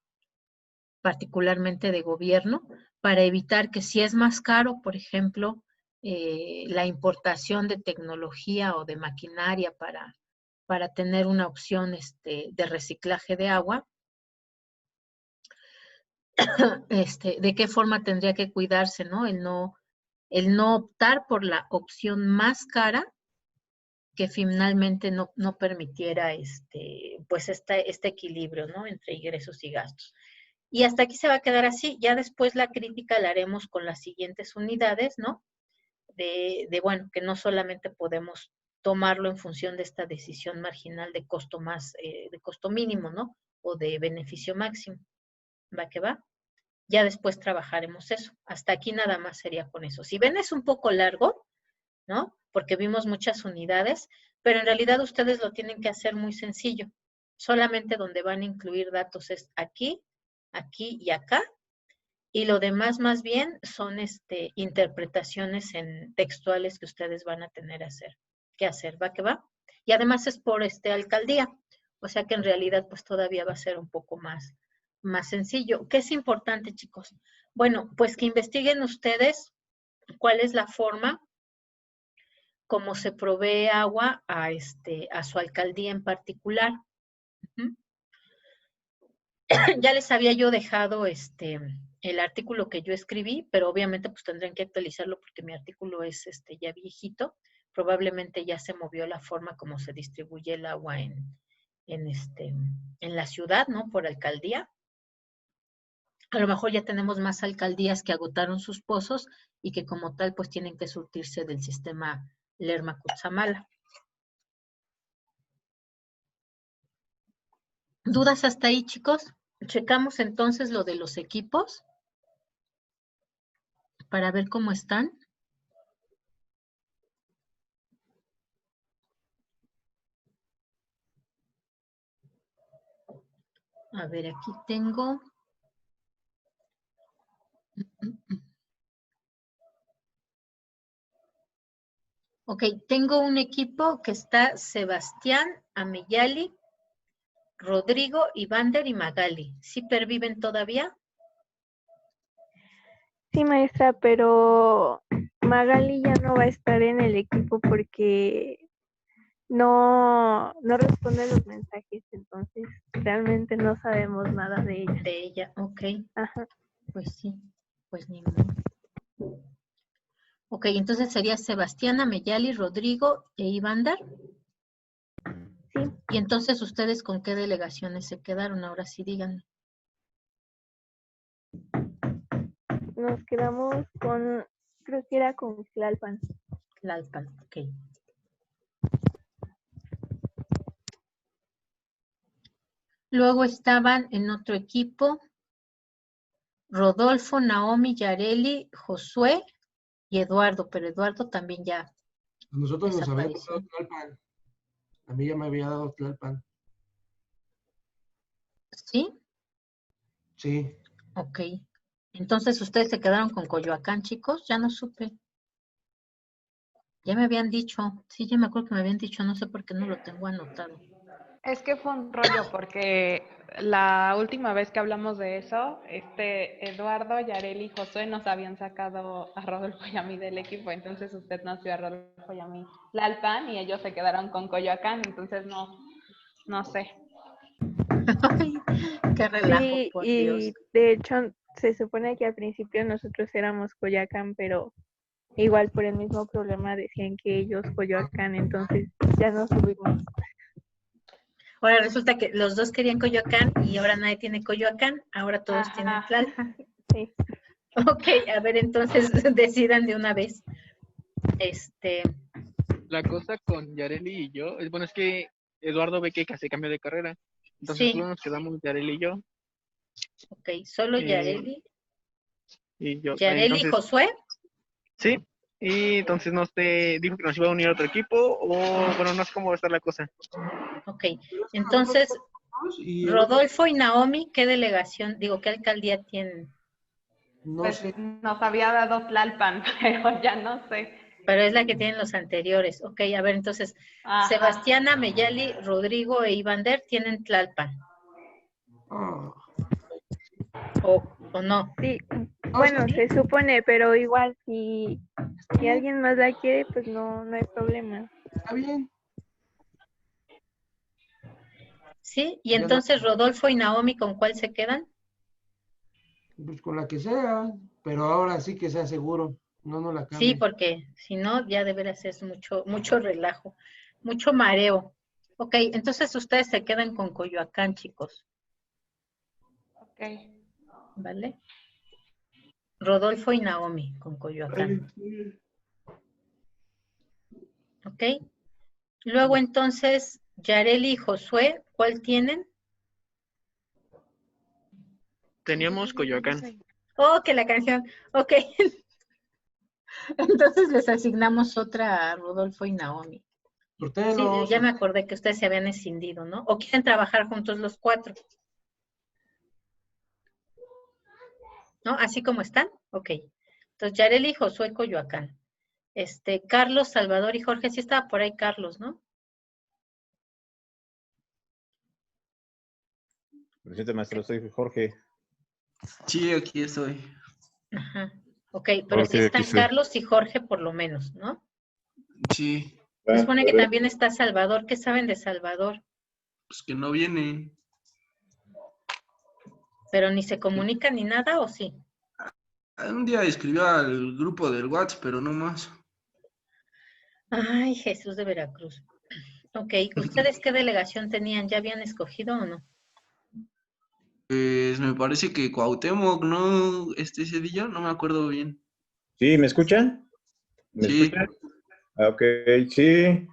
particularmente de gobierno, para evitar que si es más caro, por ejemplo, la importación de tecnología o de maquinaria para tener una opción de reciclaje de agua, de qué forma tendría que cuidarse, ¿no? El no optar por la opción más cara que finalmente no permitiera pues este equilibrio, ¿no? Entre ingresos y gastos. Y hasta aquí se va a quedar así. Ya después la crítica la haremos con las siguientes unidades, ¿no? bueno, que no solamente podemos tomarlo en función de esta decisión marginal de costo de costo mínimo, ¿no? O de beneficio máximo. ¿Va que va? Ya después trabajaremos eso. Hasta aquí nada más sería con eso. Si ven es un poco largo, ¿no? Porque vimos muchas unidades, pero en realidad ustedes lo tienen que hacer muy sencillo. Solamente donde van a incluir datos es aquí, aquí y acá. Y lo demás más bien son interpretaciones en textuales que ustedes van a tener que hacer, ¿va que va? Y además es por alcaldía, o sea que en realidad pues todavía va a ser un poco más sencillo. ¿Qué es importante, chicos? Bueno, pues que investiguen ustedes cuál es la forma como se provee agua a su alcaldía en particular. Ujú. Ya les había yo dejado el artículo que yo escribí, pero obviamente pues tendrán que actualizarlo porque mi artículo es ya viejito. Probablemente ya se movió la forma como se distribuye el agua en la ciudad, ¿no? Por alcaldía. A lo mejor ya tenemos más alcaldías que agotaron sus pozos y que como tal pues tienen que surtirse del sistema Lerma-Cutzamala. ¿Dudas hasta ahí, chicos? Checamos entonces lo de los equipos para ver cómo están. A ver, aquí tengo. Ok, tengo un equipo que está Sebastián, Ameyali, Rodrigo, Ivander y Magali. ¿Sí perviven todavía? Sí, maestra, pero Magali ya no va a estar en el equipo porque no responde los mensajes, entonces realmente no sabemos nada de ella. De ella, ok. Ajá. Pues sí, pues ni modo. Ok, entonces sería Sebastián, Ameyali, Rodrigo e Ivander. Sí, Y entonces ustedes con qué delegaciones se quedaron, ahora sí díganme. nos quedamos con, creo que era con Tlalpan. Tlalpan, ok. Luego estaban en otro equipo Rodolfo, Naomi, Yareli, Josué y Eduardo, pero Eduardo también ya A nosotros nos había desapareció. dado Tlalpan. A mí ya me había dado Tlalpan. ¿Sí? Sí. Ok. Entonces ustedes se quedaron con Coyoacán, chicos, ya no supe. Ya me habían dicho, sí, ya me acuerdo que me habían dicho, no sé por qué no lo tengo anotado. Es que fue un rollo porque la última vez que hablamos de eso, Eduardo, Yareli y Josué nos habían sacado a Rodolfo y a mí del equipo, entonces usted nos dio a Rodolfo y a mí Tlalpan y ellos se quedaron con Coyoacán, entonces no sé. Ay, qué relajo, Sí, por Dios. y de hecho se supone que al principio nosotros éramos Coyoacán, pero igual por el mismo problema decían que ellos Coyoacán, entonces ya nos subimos. Ahora resulta que los dos querían Coyoacán y ahora nadie tiene Coyoacán, ahora todos tienen Ajá. Tlalpan. Sí. Ok, a ver, entonces decidan de una vez. La cosa con Yareli y yo, bueno, es que Eduardo ve que se cambió de carrera. Entonces Sí, solo nos quedamos Yareli y yo. ok, solo eh, Yareli. y yo. Yareli y Entonces, Josué. sí. Y entonces nos dijo que nos iba a unir a otro equipo, o bueno, no sé cómo va a estar la cosa. Ok, Pero es que nosotros entonces, somos y el otro, Rodolfo y Naomi, ¿qué delegación, qué alcaldía tienen? no Pues sé. nos había dado Tlalpan, pero ya no sé. Pero es la que tienen los anteriores. Ok, a ver, entonces, Ajá. Sebastiana, Meyali, Rodrigo e Ivander tienen Tlalpan, Ah, o no. Sí, no, sí, bueno, se supone, pero igual si está bien, alguien más la quiere, pues no hay problema. está bien. ¿Sí? Y Ya no, entonces Rodolfo y Naomi, ¿con cuál se quedan? pues con la que sea, pero ahora sí que sea seguro. No la Sí, cambie. porque si no, ya de veras es mucho relajo, mucho mareo. Ok, entonces ustedes se quedan con Coyoacán, chicos, Ok. ¿vale? Rodolfo y Naomi con Ay, Coyoacán. sí. ¿Ok? Luego entonces, Yareli y Josué, ¿cuál tienen? Teníamos Coyoacán. Oh, que la canción. Ok. Entonces les asignamos otra a Rodolfo y Naomi. Sí, Sortéelos. ya me acordé que ustedes se habían escindido, ¿no? ¿O quieren trabajar juntos los 4? ¿No? ¿Así como están? Ok. Entonces, Yareli, Josué, Coyoacán. Carlos, Salvador y Jorge. Sí estaba por ahí Carlos, ¿no? Presente, maestro, soy Jorge. Sí, aquí estoy. Ajá. Ok, pero sí Jorge, están aquí estoy. Carlos y Jorge por lo menos, ¿no? Sí, Se supone que también está Salvador. ¿Qué saben de Salvador? pues que no viene. Pero ni se comunica ni nada, ¿o sí? Un día escribió al grupo del WhatsApp, pero no más. Ay, Jesús de Veracruz. Ok, ¿ustedes qué delegación tenían? ¿Ya habían escogido o no? Pues me parece que Cuauhtémoc, ¿no? Cedillo, no me acuerdo bien. ¿Sí? ¿Me escuchan? ¿Me Sí, escuchan? Ah, ok, sí.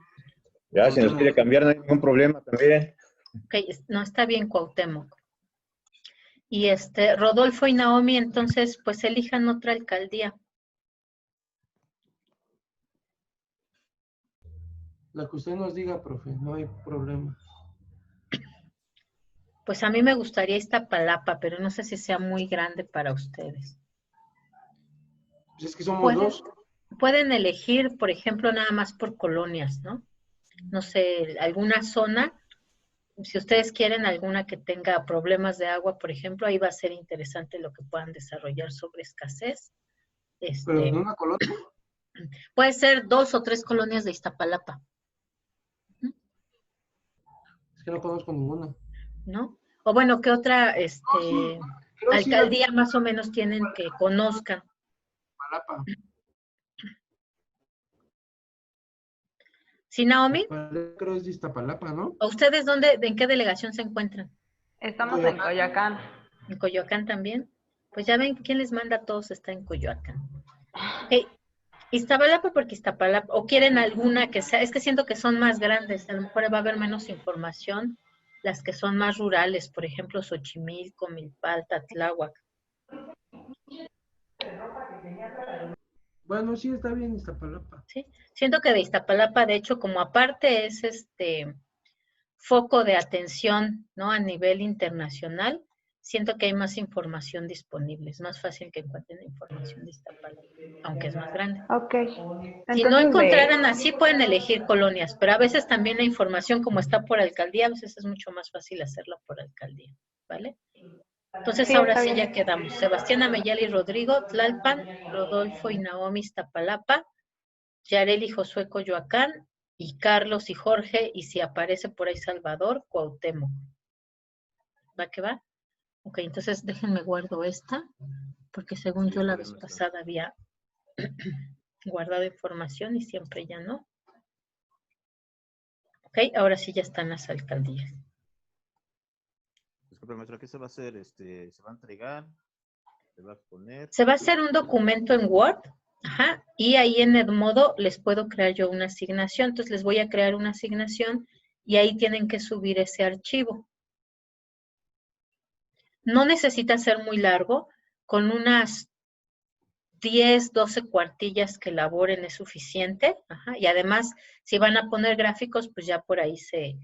Ya, si nos quiere Cuauhtémoc. cambiar, no hay ningún problema también. Ok, no está bien Cuauhtémoc. Y Rodolfo y Naomi, entonces, pues elijan otra alcaldía. La que usted nos diga, profe, no hay problema. Pues a mí me gustaría Iztapalapa, pero no sé si sea muy grande para ustedes. Pues es que somos Pueden, dos. pueden elegir, por ejemplo, nada más por colonias, ¿no? No sé, alguna zona, si ustedes quieren alguna que tenga problemas de agua, por ejemplo, ahí va a ser interesante lo que puedan desarrollar sobre escasez. Pero en una colonia. Puede ser 2 o 3 colonias de Iztapalapa, Es que no conozco ninguna. ¿no? O bueno, ¿qué otra Creo sí la alcaldía más o menos tienen que conozcan? Palapa. ¿Sí, Naomi? Creo es de Iztapalapa, ¿no? ¿O ustedes en qué delegación se encuentran? Estamos en Coyoacán. ¿En Coyoacán también? Pues ya ven, ¿quién les manda a todos? Está en Coyoacán. Ok, Iztapalapa porque Iztapalapa, o quieren alguna que sea, es que siento que son más grandes, a lo mejor va a haber menos información, las que son más rurales, por ejemplo, Xochimilco, Milpalta, Tláhuac. Bueno, sí está bien Iztapalapa. ¿Sí? Siento que de Iztapalapa, de hecho, como aparte es foco de atención, ¿no? A nivel internacional, siento que hay más información disponible, es más fácil que encuentren información de Iztapalapa, aunque es más grande. Ok. Si no Entonces, encontraran así, pueden elegir colonias, pero a veces también la información, como está por alcaldía, a veces es mucho más fácil hacerla por alcaldía, ¿vale? Entonces, sí, ahora está sí bien. ya quedamos. Sebastián Ameyal y Rodrigo, Tlalpan, Rodolfo y Naomi, Iztapalapa, Yareli y Josué, Coyoacán, y Carlos y Jorge, y si aparece por ahí Salvador, Cuauhtémoc. ¿Va que va? Ok, entonces déjenme guardo esta, porque según yo la vez pasada había guardado información y siempre ya no. Ok, ahora sí ya están las alcaldías. Disculpe, maestro, ¿qué se va a hacer? ¿Se va a entregar? ¿Se va a exponer? Se va a hacer un documento en Word, ajá, y ahí en Edmodo les puedo crear yo una asignación. Entonces les voy a crear una asignación y ahí tienen que subir ese archivo. No necesita ser muy largo, con unas 10, 12 cuartillas que elaboren es suficiente, ajá, y además si van a poner gráficos, pues ya por ahí se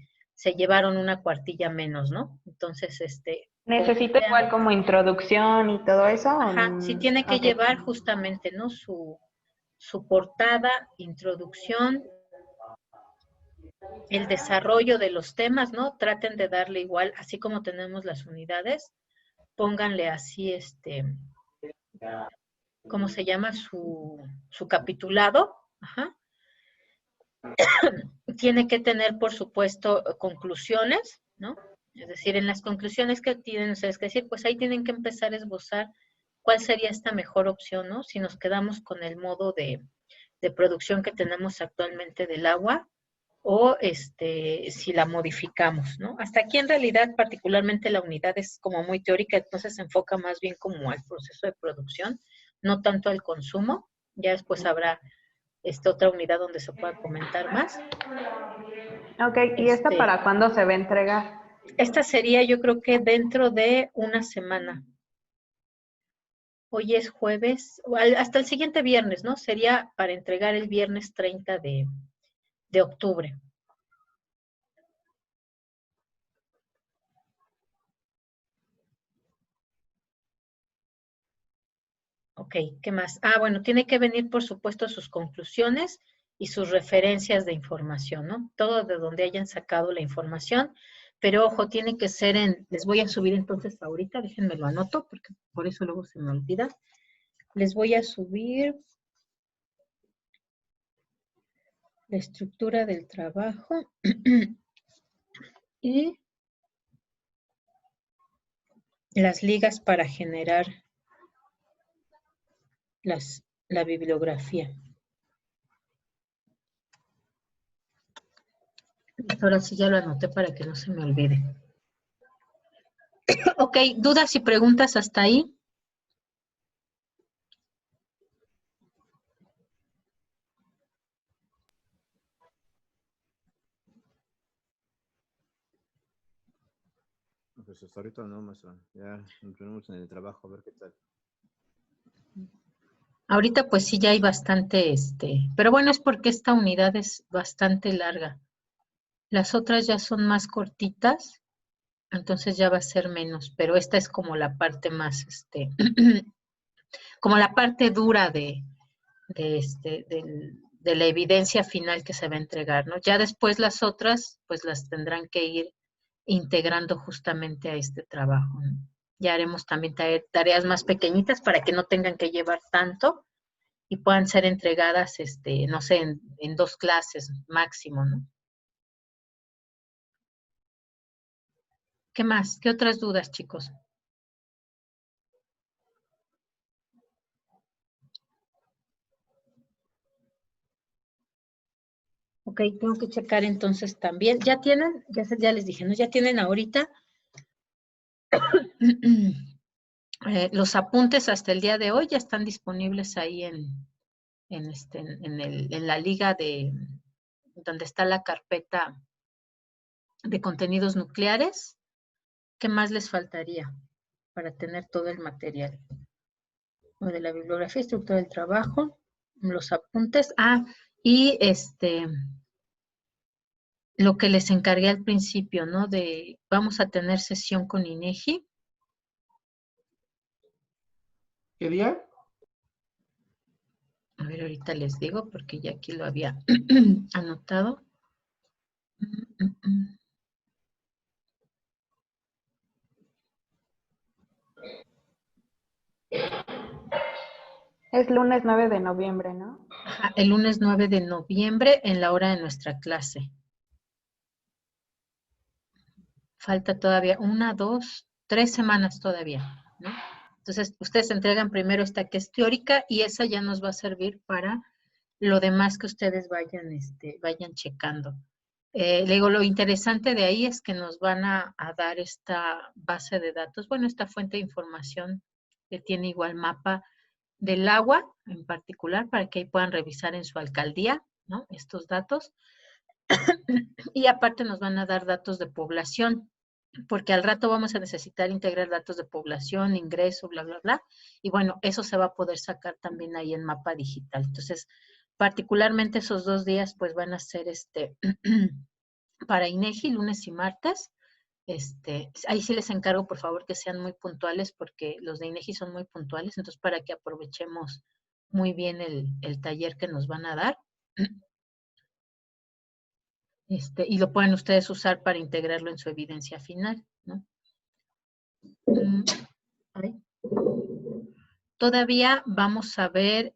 llevaron una cuartilla menos, ¿no? Entonces, ¿Necesito igual como introducción y todo eso? ajá, sí tiene que Ok. llevar justamente, ¿no? Su portada, introducción, el desarrollo de los temas, ¿no? Traten de darle igual, así como tenemos las unidades, pónganle así, ¿cómo se llama? Su capitulado, ajá. Tiene que tener, por supuesto, conclusiones, ¿no? Es decir, en las conclusiones que tienen ustedes que decir, pues ahí tienen que empezar a esbozar cuál sería esta mejor opción, ¿no? Si nos quedamos con el modo de producción que tenemos actualmente del agua, o si la modificamos, ¿no? Hasta aquí en realidad particularmente la unidad es como muy teórica, entonces se enfoca más bien como al proceso de producción, no tanto al consumo, ya después habrá otra unidad donde se pueda comentar más. Ok, ¿y esta para cuándo se va a entregar? Esta sería, yo creo que dentro de una semana. Hoy es jueves, hasta el siguiente viernes, ¿no? Sería para entregar el viernes 30 de octubre. Ok, ¿qué más? Ah, bueno, tiene que venir, por supuesto, sus conclusiones y sus referencias de información, ¿no? Todo de donde hayan sacado la información, pero ojo, tiene que ser les voy a subir entonces ahorita, déjenme lo anoto, porque por eso luego se me olvida. Les voy a subir la estructura del trabajo y las ligas para generar la bibliografía. Ahora sí ya lo anoté para que no se me olvide. Ok, ¿dudas y preguntas hasta ahí? Pues hasta ahorita no, maestra. Ya nos ponemos en el trabajo a ver qué tal. Ahorita pues sí ya hay bastante, pero bueno, es porque esta unidad es bastante larga. Las otras ya son más cortitas, entonces ya va a ser menos, pero esta es como la parte más, como la parte dura de la evidencia final que se va a entregar, ¿no? Ya después las otras, pues las tendrán que ir integrando justamente a este trabajo, ¿no? Ya haremos también tareas más pequeñitas para que no tengan que llevar tanto y puedan ser entregadas, no sé, en 2 clases máximo, ¿no? ¿Qué más? ¿Qué otras dudas, chicos? Ok, tengo que checar entonces también. ¿Ya tienen? Ya les dije, ¿no? Ya tienen ahorita los apuntes hasta el día de hoy, ya están disponibles ahí en la liga donde está la carpeta de contenidos nucleares. ¿Qué más les faltaría para tener todo el material? Lo de la bibliografía, estructura del trabajo, los apuntes. Ah, y lo que les encargué al principio, ¿no? Vamos a tener sesión con INEGI. ¿Qué día? A ver, ahorita les digo, porque ya aquí lo había anotado. Es lunes 9 de noviembre, ¿no? Ajá, el lunes 9 de noviembre en la hora de nuestra clase. Falta todavía 1, 2, 3 semanas todavía, ¿no? Entonces, ustedes entregan primero esta que es teórica y esa ya nos va a servir para lo demás que ustedes vayan checando. Le digo, lo interesante de ahí es que nos van a dar esta base de datos, bueno, esta fuente de información que tiene igual mapa del agua en particular, para que ahí puedan revisar en su alcaldía, ¿no? Estos datos. Y aparte nos van a dar datos de población, porque al rato vamos a necesitar integrar datos de población, ingreso, bla, bla, bla. Y bueno, eso se va a poder sacar también ahí en mapa digital. Entonces, particularmente esos 2 días, pues van a ser para INEGI, lunes y martes. Ahí sí les encargo, por favor, que sean muy puntuales, porque los de INEGI son muy puntuales, entonces para que aprovechemos muy bien el taller que nos van a dar. Y lo pueden ustedes usar para integrarlo en su evidencia final, ¿no? Todavía vamos a ver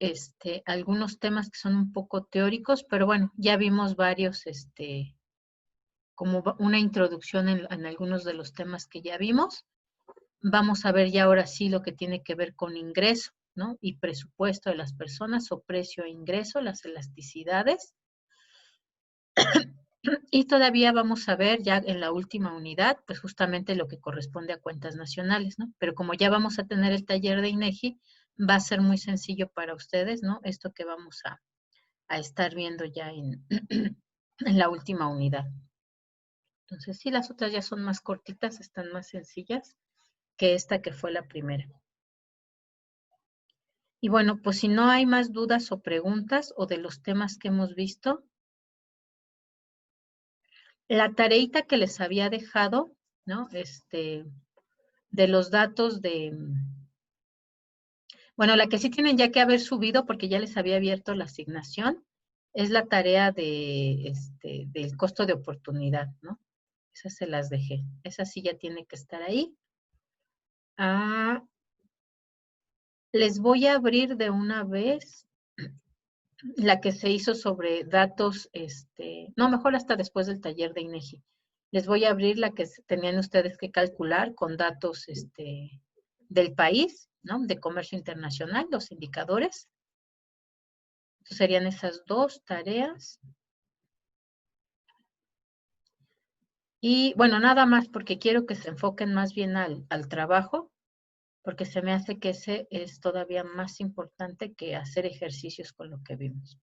algunos temas que son un poco teóricos, pero bueno, ya vimos varios, como una introducción en algunos de los temas que ya vimos. Vamos a ver ya ahora sí lo que tiene que ver con ingreso, ¿no? Y presupuesto de las personas o precio e ingreso, las elasticidades. Y todavía vamos a ver ya en la última unidad, pues justamente lo que corresponde a cuentas nacionales, ¿no? Pero como ya vamos a tener el taller de INEGI, va a ser muy sencillo para ustedes, ¿no? Esto que vamos a estar viendo ya en, en la última unidad. Entonces, sí, las otras ya son más cortitas, están más sencillas que esta que fue la primera. Y bueno, pues si no hay más dudas o preguntas o de los temas que hemos visto, la tareita que les había dejado, ¿no? De los datos de, bueno, la que sí tienen ya que haber subido porque ya les había abierto la asignación, es la tarea de, del costo de oportunidad, ¿no? Esas se las dejé. Esa sí ya tiene que estar ahí. Les voy a abrir de una vez la que se hizo sobre datos, no, mejor hasta después del taller de INEGI. Les voy a abrir la que tenían ustedes que calcular con datos del país, ¿no? De comercio internacional, los indicadores. Entonces serían esas dos tareas. Y bueno, nada más porque quiero que se enfoquen más bien al trabajo, porque se me hace que ese es todavía más importante que hacer ejercicios con lo que vimos.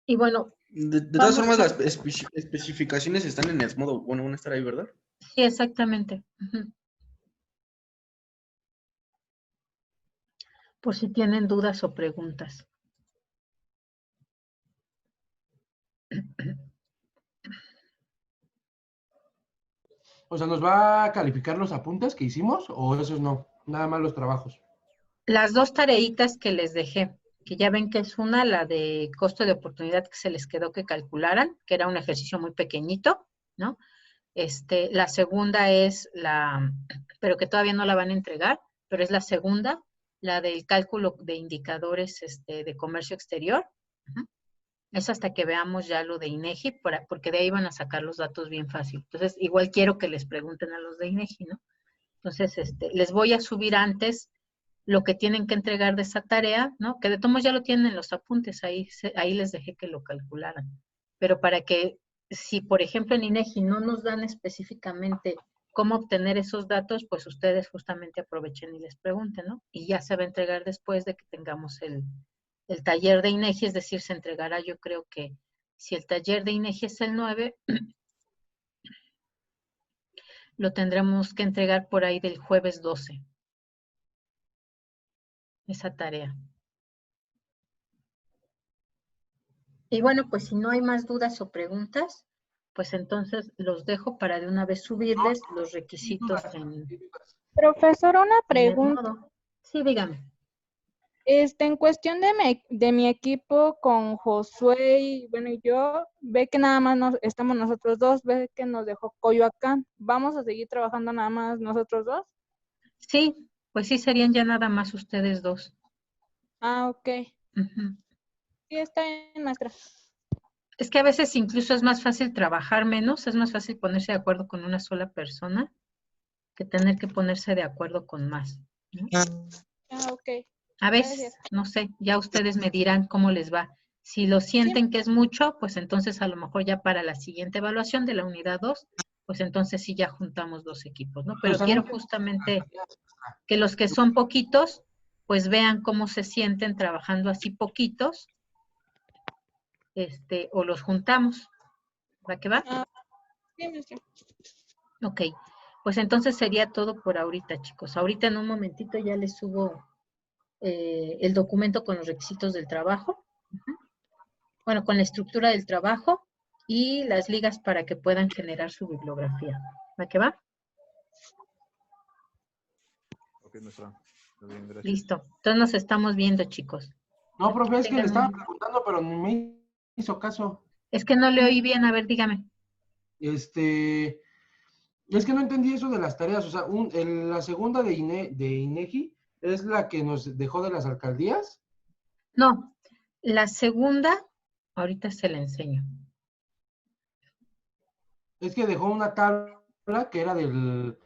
Y bueno, De todas formas, las especificaciones están en el modo, bueno, van a estar ahí, ¿verdad? sí, exactamente. Por si tienen dudas o preguntas. O sea, ¿nos va a calificar los apuntes que hicimos o esos no? Nada más los trabajos. Las dos tareitas que les dejé, que ya ven que es una, la de costo de oportunidad que se les quedó que calcularan, que era un ejercicio muy pequeñito, ¿no? La segunda es pero que todavía no la van a entregar, pero es la segunda, la del cálculo de indicadores de comercio exterior. Es hasta que veamos ya lo de INEGI, porque de ahí van a sacar los datos bien fácil. Entonces, igual quiero que les pregunten a los de INEGI, ¿no? Entonces, les voy a subir antes lo que tienen que entregar de esa tarea, ¿no? Que de todos modos ya lo tienen en los apuntes, ahí les dejé que lo calcularan. Pero para que, si por ejemplo en INEGI no nos dan específicamente cómo obtener esos datos, pues ustedes justamente aprovechen y les pregunten, ¿no? Y ya se va a entregar después de que tengamos el taller de INEGI, es decir, se entregará, yo creo que si el taller de INEGI es el 9, lo tendremos que entregar por ahí del jueves 12. Esa tarea. Y bueno, pues si no hay más dudas o preguntas, pues entonces los dejo para de una vez subirles los requisitos Profesor, una en el pregunta. modo. Sí, dígame. En cuestión de mi equipo con Josué y bueno, y yo, ve que nada más estamos nosotros dos, ve que nos dejó Coyoacán. ¿Vamos a seguir trabajando nada más nosotros dos? Sí, pues sí serían ya nada más ustedes dos. Ah, ok. Ujú. Sí, está bien, maestra. Es que a veces incluso es más fácil trabajar menos, es más fácil ponerse de acuerdo con una sola persona que tener que ponerse de acuerdo con más, ¿no? Ah, ok. A veces, Gracias. no sé, ya ustedes me dirán cómo les va. Si lo sienten que es mucho, pues entonces a lo mejor ya para la siguiente evaluación de la unidad 2, pues entonces sí ya juntamos dos equipos, ¿no? Pero quiero justamente que los que son poquitos, pues vean cómo se sienten trabajando así poquitos, o los juntamos. ¿Va que va? Sí, maestra. Ok, pues entonces sería todo por ahorita, chicos. Ahorita en un momentito ya les subo el documento con los requisitos del trabajo. Bueno, con la estructura del trabajo y las ligas para que puedan generar su bibliografía. ¿Va que va? Ok, maestra. Está bien, gracias. Listo. Entonces nos estamos viendo, chicos. No, profe, es que le Tengan estaba un- preguntando, pero no me hizo caso. Es que no le oí bien, a ver, dígame. Es que no entendí eso de las tareas. O sea, la segunda de INEGI es la que nos dejó de las alcaldías. No, la segunda, ahorita se la enseño. Es que dejó una tabla que era del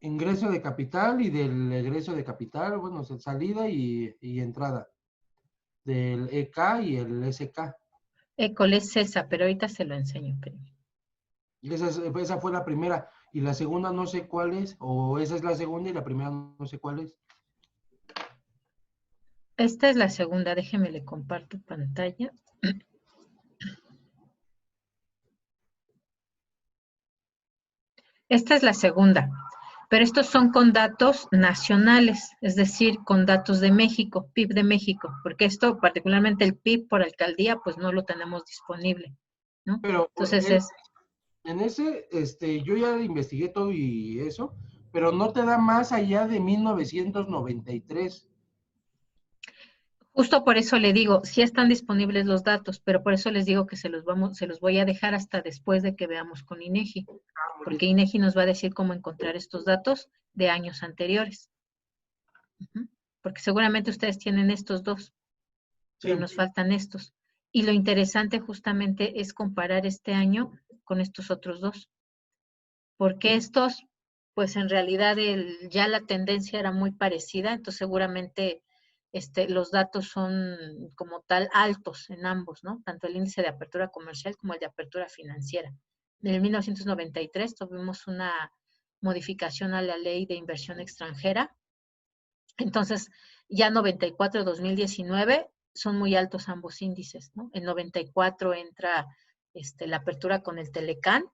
ingreso de capital y del egreso de capital, bueno, salida y entrada, del EK y el SK. École es esa, pero ahorita se lo enseño. Espérenme. Y esa fue la primera. Y la segunda no sé cuál es, o esa es la segunda y la primera no sé cuál es. Esta es la segunda, déjeme le comparto pantalla. Esta es la segunda, pero estos son con datos nacionales, es decir, con datos de México, PIB de México, porque esto, particularmente el PIB por alcaldía, pues no lo tenemos disponible, ¿no? Pero Entonces en ese, yo ya investigué todo y eso, pero no te da más allá de 1993. justo por eso le digo, sí están disponibles los datos, pero por eso les digo que se los voy a dejar hasta después de que veamos con INEGI, porque INEGI nos va a decir cómo encontrar estos datos de años anteriores. Porque seguramente ustedes tienen estos dos, pero Sí. nos faltan estos. Y lo interesante justamente es comparar este año con estos otros dos. Porque estos, pues en realidad ya la tendencia era muy parecida, entonces seguramente los datos son como tal altos en ambos, ¿no? Tanto el índice de apertura comercial como el de apertura financiera. En el 1993 tuvimos una modificación a la ley de inversión extranjera. Entonces, ya 94-2019 son muy altos ambos índices, ¿no? En 94 entra la apertura con el Telecán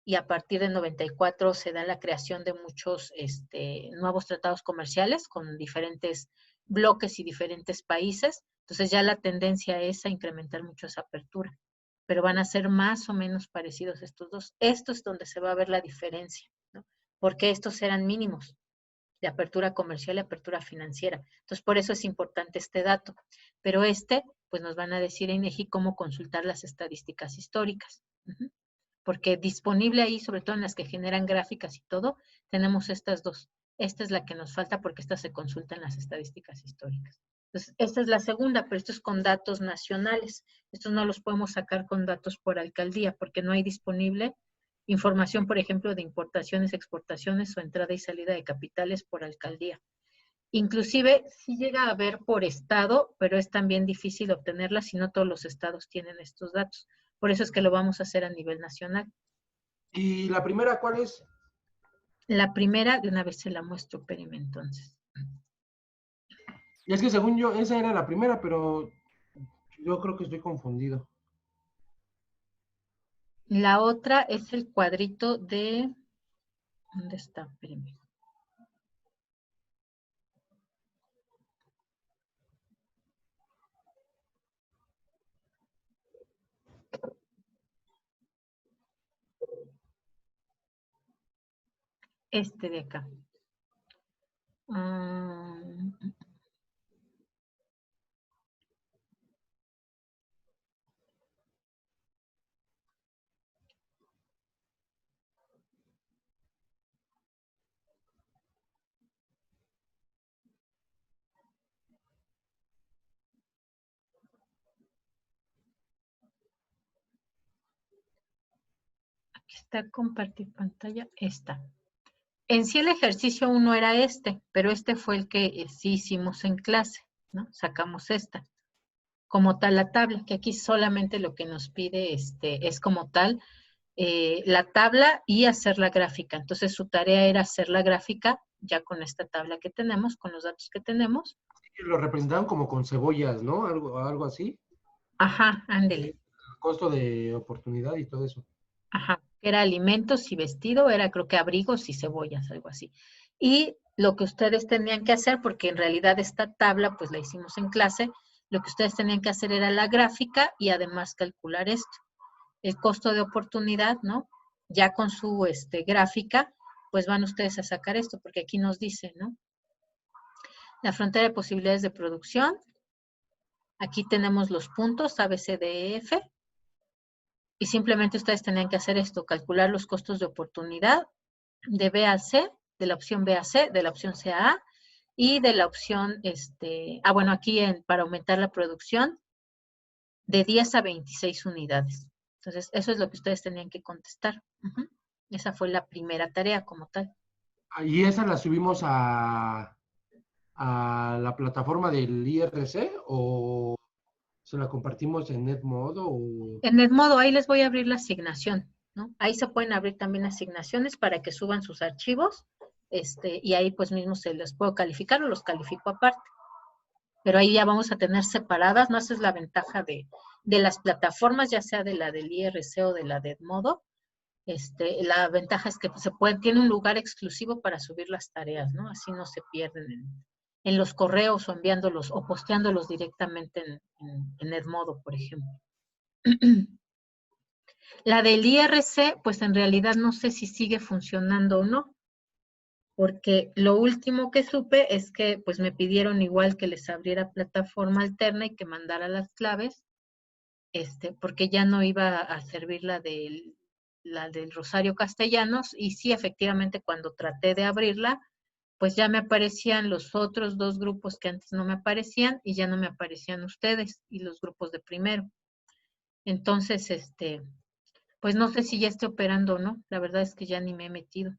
y a partir de 94 se da la creación de muchos nuevos tratados comerciales con diferentes bloques y diferentes países. Entonces ya la tendencia es a incrementar mucho esa apertura, pero van a ser más o menos parecidos estos dos. Esto es donde se va a ver la diferencia, ¿no? Porque estos eran mínimos de apertura comercial y apertura financiera. Entonces, por eso es importante este dato. Pero pues nos van a decir en INEGI cómo consultar las estadísticas históricas. Porque disponible ahí, sobre todo en las que generan gráficas y todo, tenemos estas dos. Esta es la que nos falta porque esta se consulta en las estadísticas históricas. Entonces, esta es la segunda, pero esto es con datos nacionales. Estos no los podemos sacar con datos por alcaldía porque no hay disponible información, por ejemplo, de importaciones, exportaciones o entrada y salida de capitales por alcaldía. Inclusive sí llega a haber por estado, pero es también difícil obtenerla si no todos los estados tienen estos datos. Por eso es que lo vamos a hacer a nivel nacional. ¿Y la primera cuál es? La primera, de una vez se la muestro, espérenme entonces. Y es que según yo, esa era la primera, pero yo creo que estoy confundido. La otra es el cuadrito de... ¿Dónde está? Espérenme. Este de acá. Aquí está compartir pantalla. Esta. En sí el ejercicio 1 era pero este fue el que sí hicimos en clase, ¿no? Sacamos esta. Como tal la tabla, que aquí solamente lo que nos pide es como tal la tabla y hacer la gráfica. Entonces su tarea era hacer la gráfica ya con esta tabla que tenemos, con los datos que tenemos. Lo representaron como con cebollas, ¿no? Algo así. Ajá, ándele. Costo de oportunidad y todo eso. Ajá, era alimentos y vestido, era creo que abrigos y cebollas, algo así. Y lo que ustedes tenían que hacer, porque en realidad esta tabla pues la hicimos en clase, lo que ustedes tenían que hacer era la gráfica y además calcular esto. El costo de oportunidad, ¿no? Ya con su gráfica, pues van ustedes a sacar esto, porque aquí nos dice, ¿no? La frontera de posibilidades de producción. Aquí tenemos los puntos A, B, C, D, E, F. Y simplemente ustedes tenían que hacer esto, calcular los costos de oportunidad de B a C, de la opción B a C, de la opción C a A, y de la opción, bueno, aquí para aumentar la producción, de 10 a 26 unidades. Entonces, eso es lo que ustedes tenían que contestar. Esa fue la primera tarea como tal. ¿Y esa la subimos a la plataforma del IRC o se la compartimos en NetModo? En NetModo, ahí les voy a abrir la asignación, ¿no? Ahí se pueden abrir también asignaciones para que suban sus archivos, y ahí pues mismo se los puedo calificar o los califico aparte. Pero ahí ya vamos a tener separadas, ¿no? Esa es la ventaja de las plataformas, ya sea de la del IRC o de la de Edmodo. La ventaja es que tiene un lugar exclusivo para subir las tareas, ¿no? Así no se pierden en los correos o enviándolos o posteándolos directamente en Edmodo, por ejemplo. La del IRC, pues en realidad no sé si sigue funcionando o no, porque lo último que supe es que pues me pidieron igual que les abriera plataforma alterna y que mandara las claves, porque ya no iba a servir la del Rosario Castellanos, y sí, efectivamente, cuando traté de abrirla, pues ya me aparecían los otros 2 grupos que antes no me aparecían, y ya no me aparecían ustedes y los grupos de primero. Entonces, pues no sé si ya esté operando o no, la verdad es que ya ni me he metido.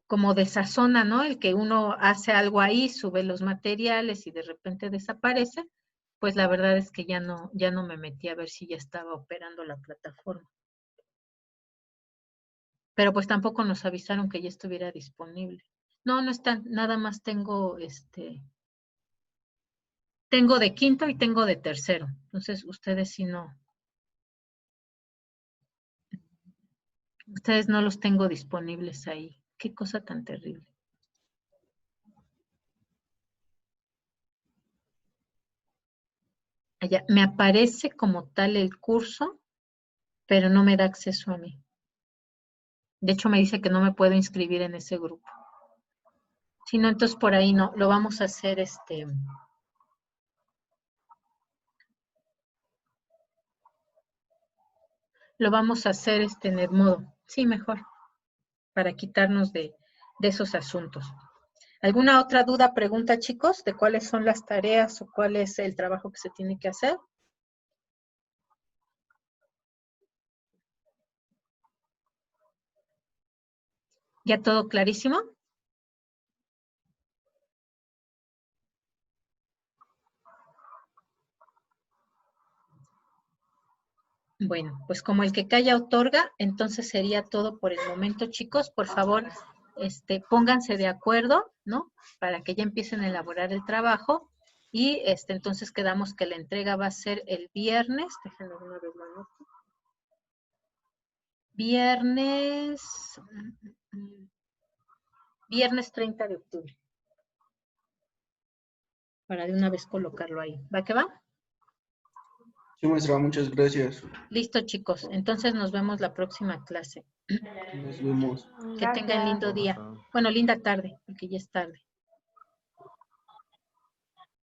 Como desazona, ¿no? El que uno hace algo ahí, sube los materiales y de repente desaparece, pues la verdad es que ya no me metí a ver si ya estaba operando la plataforma. Pero pues tampoco nos avisaron que ya estuviera disponible. No, no están, nada más tengo tengo de quinto y tengo de tercero. Entonces, ustedes sí no. Ustedes no los tengo disponibles ahí. Qué cosa tan terrible. Allá, me aparece como tal el curso, pero no me da acceso a mí. De hecho, me dice que no me puedo inscribir en ese grupo. Si no, entonces por ahí no. Lo vamos a hacer Lo vamos a hacer en Edmodo. Sí, mejor. Para quitarnos de esos asuntos. ¿Alguna otra duda, pregunta, chicos, de cuáles son las tareas o cuál es el trabajo que se tiene que hacer? ¿Ya todo clarísimo? Bueno, pues como el que calla otorga, entonces sería todo por el momento, chicos. Por favor, pónganse de acuerdo, ¿no? Para que ya empiecen a elaborar el trabajo. Y entonces quedamos que la entrega va a ser el viernes. Déjenme una vez la nota. Viernes 30 de octubre. Para de una vez colocarlo ahí. ¿Va que va? Sí, maestra, muchas gracias. Listo, chicos. Entonces nos vemos la próxima clase. Nos vemos. Que tengan lindo día. Bueno, linda tarde, porque ya es tarde.